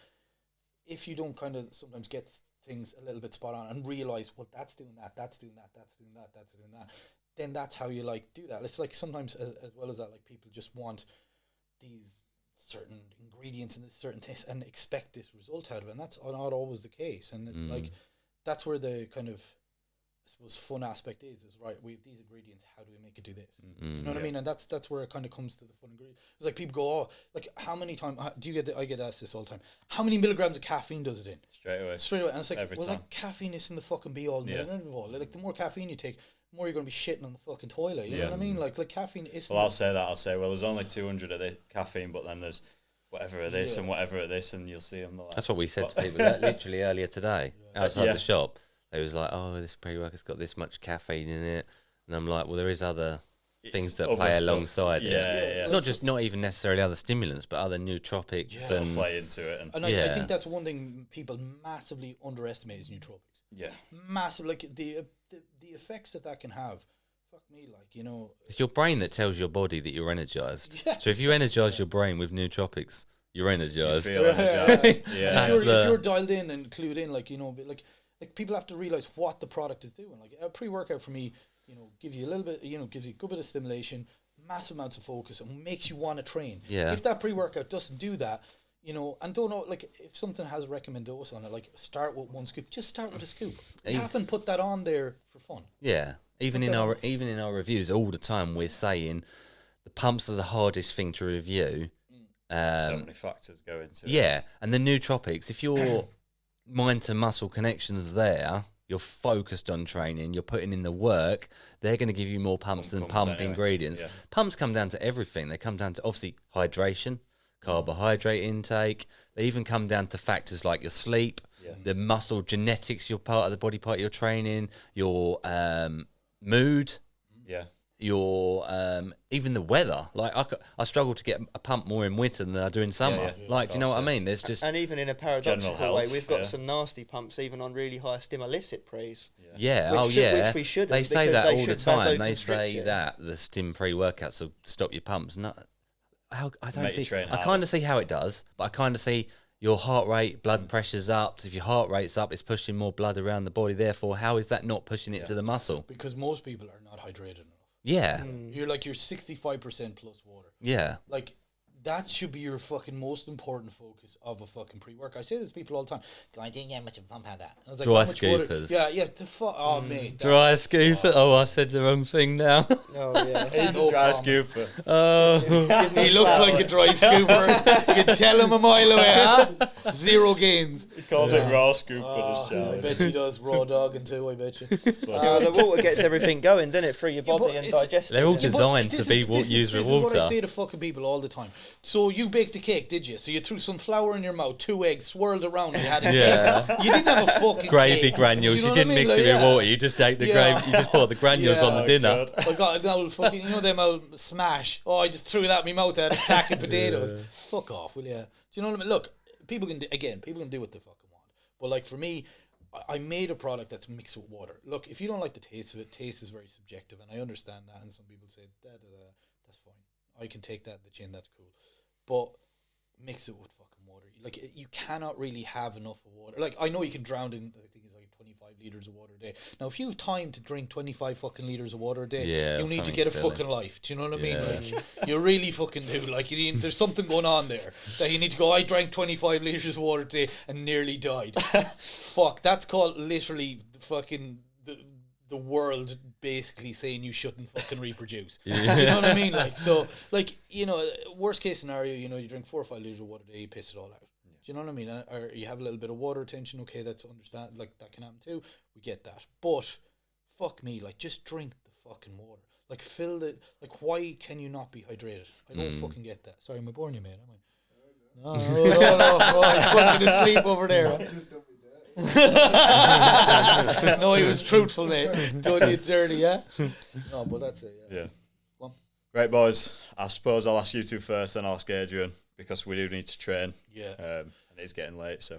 if you don't kind of sometimes get things a little bit spot on and realize, well, that's doing that, that's doing that, that's doing that, that's doing that, then that's how you, like, do that. It's like sometimes as well as that, like, people just want these certain ingredients and this certain taste and expect this result out of it, and that's not always the case. And it's like, that's where the kind of, I suppose, fun aspect is right, we have these ingredients, how do we make it do this? You know what I mean? And that's where it kind of comes to the fun ingredient. It's like, people go, oh, like, how many times do you get I get asked this all the time, how many milligrams of caffeine does it in? Straight away. And it's like, Every well, time. like, caffeine isn't the fucking be all and end of all. Like, the more caffeine you take, the more you're going to be shitting on the fucking toilet. You know what I mean? Like caffeine isn't. Well, I'll say, well, there's only 200 of the caffeine, but then there's whatever of this and whatever of this, and you'll see them. Like, that's what we said to people literally earlier today outside the shop. they was like, oh, this pre-workout's got this much caffeine in it, and I'm like, well, there is other things that play alongside it. Not even necessarily other stimulants, but other nootropics and play into it. And I think that's one thing people massively underestimate is nootropics. Yeah, massive. Like the effects that can have. Fuck me, like, you know, it's your brain that tells your body that you're energized. Yeah. So if you energize your brain with nootropics, you're energized. You feel energized. If you're dialed in and clued in, like, you know, like people have to realize what the product is doing. Like a pre-workout for me, you know, gives you a little bit, you know, gives you a good bit of stimulation, massive amounts of focus, and makes you want to train. Yeah. If that pre-workout doesn't do that, you know, and don't know, like, if something has a recommend dose on it, like, start with 1 scoop. Just start with a scoop. You haven't put that on there for fun. Yeah. Even in our reviews, all the time we're saying the pumps are the hardest thing to review. So many factors go into it. Yeah, and the nootropics, if your mind to muscle connections there, you're focused on training, you're putting in the work, they're going to give you more pumps than pump ingredients. Yeah. Pumps come down to everything. They come down to, obviously, hydration, carbohydrate intake. They even come down to factors like your sleep, the muscle genetics, your part of the body part you're training, your mood, your even the weather. Like I struggle to get a pump more in winter than I do in summer. Like, do you know what I mean? There's just, and even in a paradoxical way, we've got some nasty pumps even on really high stim-illicit pre's. Which we shouldn't. They say that all the time. They say that the stim pre-workouts will stop your pumps. I kind of see how it does, but I kind of see your heart rate, blood pressure's up. If your heart rate's up, it's pushing more blood around the body. Therefore, how is that not pushing it to the muscle? Because most people are not hydrated enough. Yeah. You're 65% plus water. Yeah. Like, that should be your fucking most important focus of a fucking pre-work. I say this to people all the time. I didn't get much of a pump out of that. I was like, dry scoopers. Yeah. Oh, mate. Dry scooper. Oh, I said the wrong thing now. Oh, yeah. He's a dry scooper. Oh. He looks like a dry scooper. You can tell him a mile away, huh? 0 gains. He calls it raw scooper. I bet he does. Raw dogging too, I bet you. The water gets everything going, doesn't it, through your body and digestion. They're all designed to be used with water. This is what I say to fucking people all the time. So you baked a cake, did you? So you threw some flour in your mouth, 2 eggs, swirled around, and you had a cake. You didn't have a fucking gravy cake. granules. You didn't mix it with water. You just ate the gravy. You just poured the granules on the dinner. I got an old fucking, you know them old smash. Oh, I just threw that in my mouth. I had a sack of potatoes. Fuck off, will you? Do you know what I mean? Look, people can do what they fucking want. But like for me, I made a product that's mixed with water. Look, if you don't like the taste of it, taste is very subjective, and I understand that. And some people say that's fine. I can take that in the chin. That's cool. But mix it with fucking water. Like, you cannot really have enough of water. Like, I know you can drown in, I think it's like 25 litres of water a day. Now, if you have time to drink 25 fucking litres of water a day, you need to get a fucking life. Do you know what I mean? Like, you really fucking do. Like, there's something going on there that you need to go, I drank 25 litres of water a day and nearly died. Fuck, that's called literally fucking the world basically saying you shouldn't fucking reproduce. Do you know what I mean? Like, so, like, you know, worst case scenario, you know, you drink 4 or 5 litres of water a day, you piss it all out. Do you know what I mean? Or you have a little bit of water retention, okay, that's understand, like, that can happen too. We get that. But, fuck me, like, just drink the fucking water. Like, fill the, like, why can you not be hydrated? I don't fucking get that. Sorry, am I boring you, mate? Am I? No, he's fucking asleep over there. No, he was truthful, mate. Done you dirty, yeah? No, but that's it, yeah. Well. Right, boys. I suppose I'll ask you two first, then I'll ask Adrian, because we do need to train. Yeah. And it's getting late, so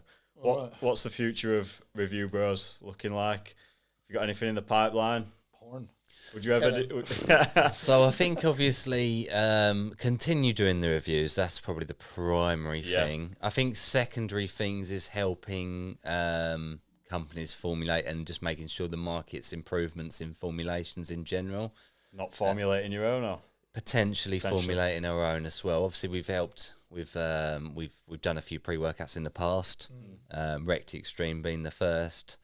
what's the future of Review Bros looking like? Have you got anything in the pipeline? Porn. Would you ever do... So I think obviously continue doing the reviews. That's probably the primary thing. I think secondary things is helping companies formulate and just making sure the market's improvements in formulations in general. Not formulating your own, or potentially formulating our own as well. Obviously, we've helped. We've done a few pre-workouts in the past. Recti Extreme being the first.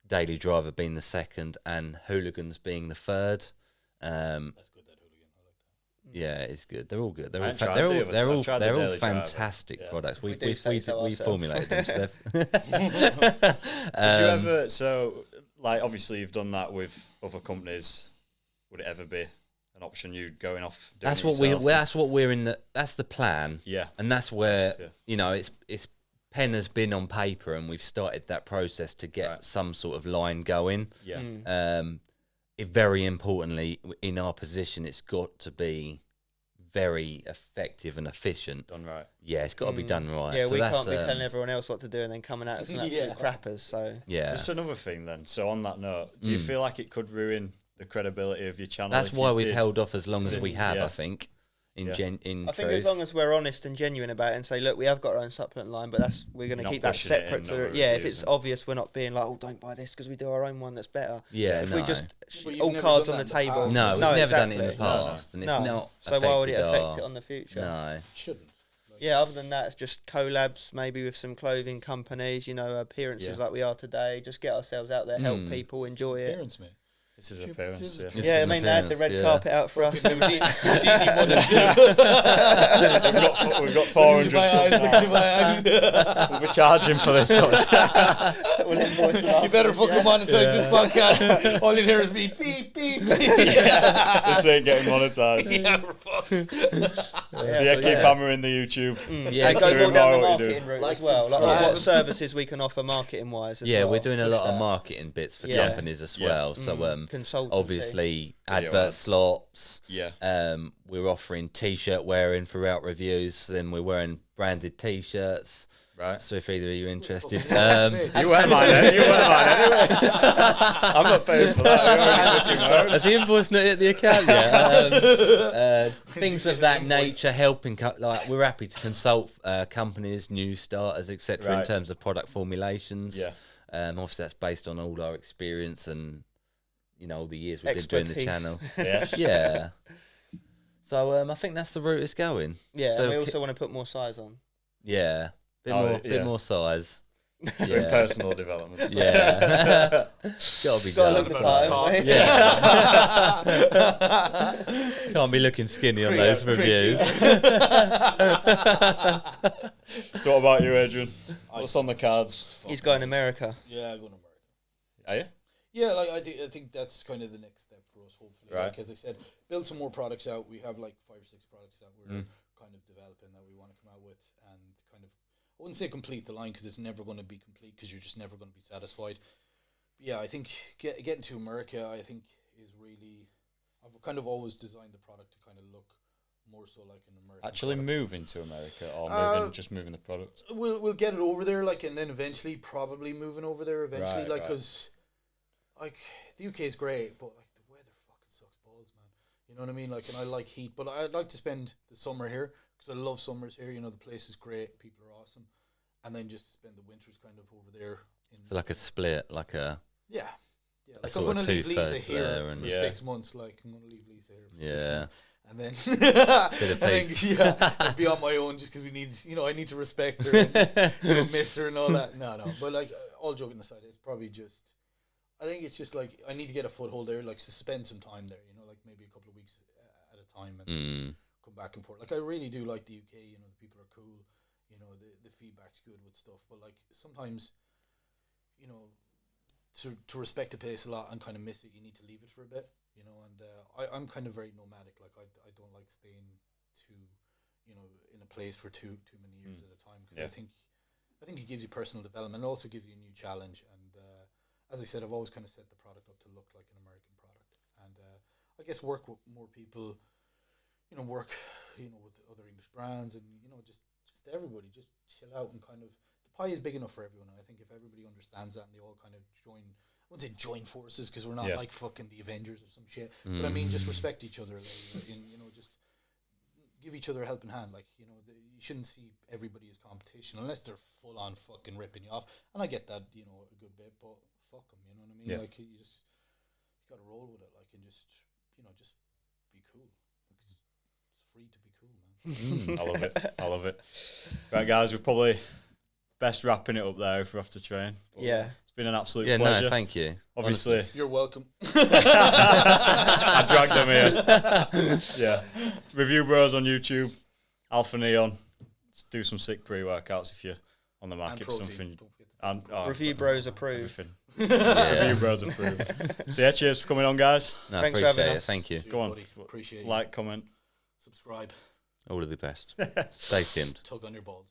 Daily Driver being the second, and Hooligans being the third. That's good, that Hooligan. I like that. Yeah, it's good. They're all good. They're all fantastic products. We formulated them. So Would you ever? So, like, obviously, you've done that with other companies. Would it ever be an option you going off? Doing that's what we're in the. That's the plan. Yeah, and that's where you know it's pen has been on paper and we've started that process to get some sort of line going. Yeah. It very importantly, in our position, it's got to be very effective and efficient. Done right. Yeah, it's got to be done right. Yeah, so we that's, can't be telling everyone else what to do and then coming out with some absolute crappers. So yeah. Just another thing then. So on that note, do you feel like it could ruin the credibility of your channel? That's why we've held off as long as we have, yeah. I think. In I think truth. as long as we're honest and genuine about it and say, look, we have got our own supplement line, but we're going to keep that separate to if it's obvious, we're not being like, oh, don't buy this because we do our own one that's better. Yeah, if we just all cards on the table. No, we've never done it in the past, and it's not. So why would it affect it on the future? No, shouldn't. Yeah, other than that, it's just collabs, maybe with some clothing companies, appearances like we are today. Just get ourselves out there, help people, enjoy it. Appearance, mate. This is appearance, yeah. Yeah, I mean, they had the red carpet out for us. We've got 400 We'll be charging for this. You better fucking monetize this podcast. All you hear is me beep, beep, beep. This ain't getting monetized. Yeah, we're fucked. So keep hammering the YouTube. Yeah, and go more down the marketing route Like as well. Like subscribe. what services we can offer marketing wise as well. yeah, we're doing a lot of marketing bits for companies as well. So consultancy. obviously Video advert ads. slots. Yeah. We're offering t-shirt wearing throughout reviews. Then we're wearing branded t-shirts. Right. So if either of you are interested, You weren't mine anyway. I'm not paying for that. has the invoice not hit the account yet? Things of that nature, helping like we're happy to consult companies, new starters, etc. in Right. terms of product formulations. Yeah. Obviously that's based on all our experience and all the years we've been doing the channel. Yes. Yeah. So I think that's the route it's going. Yeah, So and we also want to put more size on. Yeah. Bit more size. Doing personal development. Yeah. Gotta be Gotta done. look the part, haven't we? Yeah. Can't be looking skinny on those reviews. So what about you, Adrian? What's on the cards? He's going to America. Yeah, I'm going to America. Are you? Yeah, like I think that's kind of the next step for us. Hopefully, Right. like as I said, build some more products out. We have like 5 or 6 products that we're kind of developing that we want to come out with, and kind of I wouldn't say complete the line because it's never going to be complete because you're just never going to be satisfied. But yeah, I think getting to America, I think is really. I've kind of always designed the product to kind of look more so like an American. Actually product. moving to America or just moving the product? We'll get it over there, like, and then eventually probably moving over there eventually, Right, like, right. because like the UK is great, but like the weather fucking sucks balls, man. You know what I mean? Like, and I like heat, but I'd like to spend the summer here because I love summers here. The place is great, people are awesome, and then just spend the winters kind of over there. So like a split, like a Yeah. Like I'm sort going of to leave Lisa 2/3 here there and- for Yeah. 6 months. Like I'm going to leave Lisa here for 6 Yeah. months. And then, Bit of and peace. then I'd be on my own just because we need, I need to respect her and just, miss her and all that. No, but like all joking aside, it's probably just, I think it's just like I need to get a foothold there, like to spend some time there, like maybe a couple of weeks at a time and come back and forth. Like I really do like the UK, the people are cool, the feedback's good with stuff, but like sometimes, to respect the place a lot and kind of miss it, you need to leave it for a bit. And I'm kind of very nomadic. Like I don't like staying in a place for too many years at a time because I think it gives you personal development. It also gives you a new challenge. And as I said, I've always kind of set the product up to look like an American product. And I guess work with more people. Work with other English brands and just everybody just chill out and kind of the pie is big enough for everyone. And I think if everybody understands that and they all kind of join. I wouldn't say join forces because we're not like fucking the Avengers or some shit. But I mean, just respect each other, just give each other a helping hand. Like, you shouldn't see everybody as competition unless they're full on fucking ripping you off. And I get that, a good bit, but fuck them, you know what I mean? Yeah. Like, you got to roll with it, like, and just be cool. Because it's free to be cool, man. I love it. Right, guys, we're probably best wrapping it up there if we have to train. But Yeah. It's been an absolute Yeah, pleasure. no, thank you. Obviously, You're welcome. I dragged them here. Yeah. Review Bros on YouTube, Alpha Neon. Let's do some sick pre-workouts if you're on the market for something. And, Review Bros approved. everything. Review Bros approved. So yeah, cheers for coming on, guys. No, Thanks for appreciate having it. us. Thank you. Go on. Buddy. Appreciate you. Like, comment. Subscribe. All of the best. Stay tuned. Tug on your balls.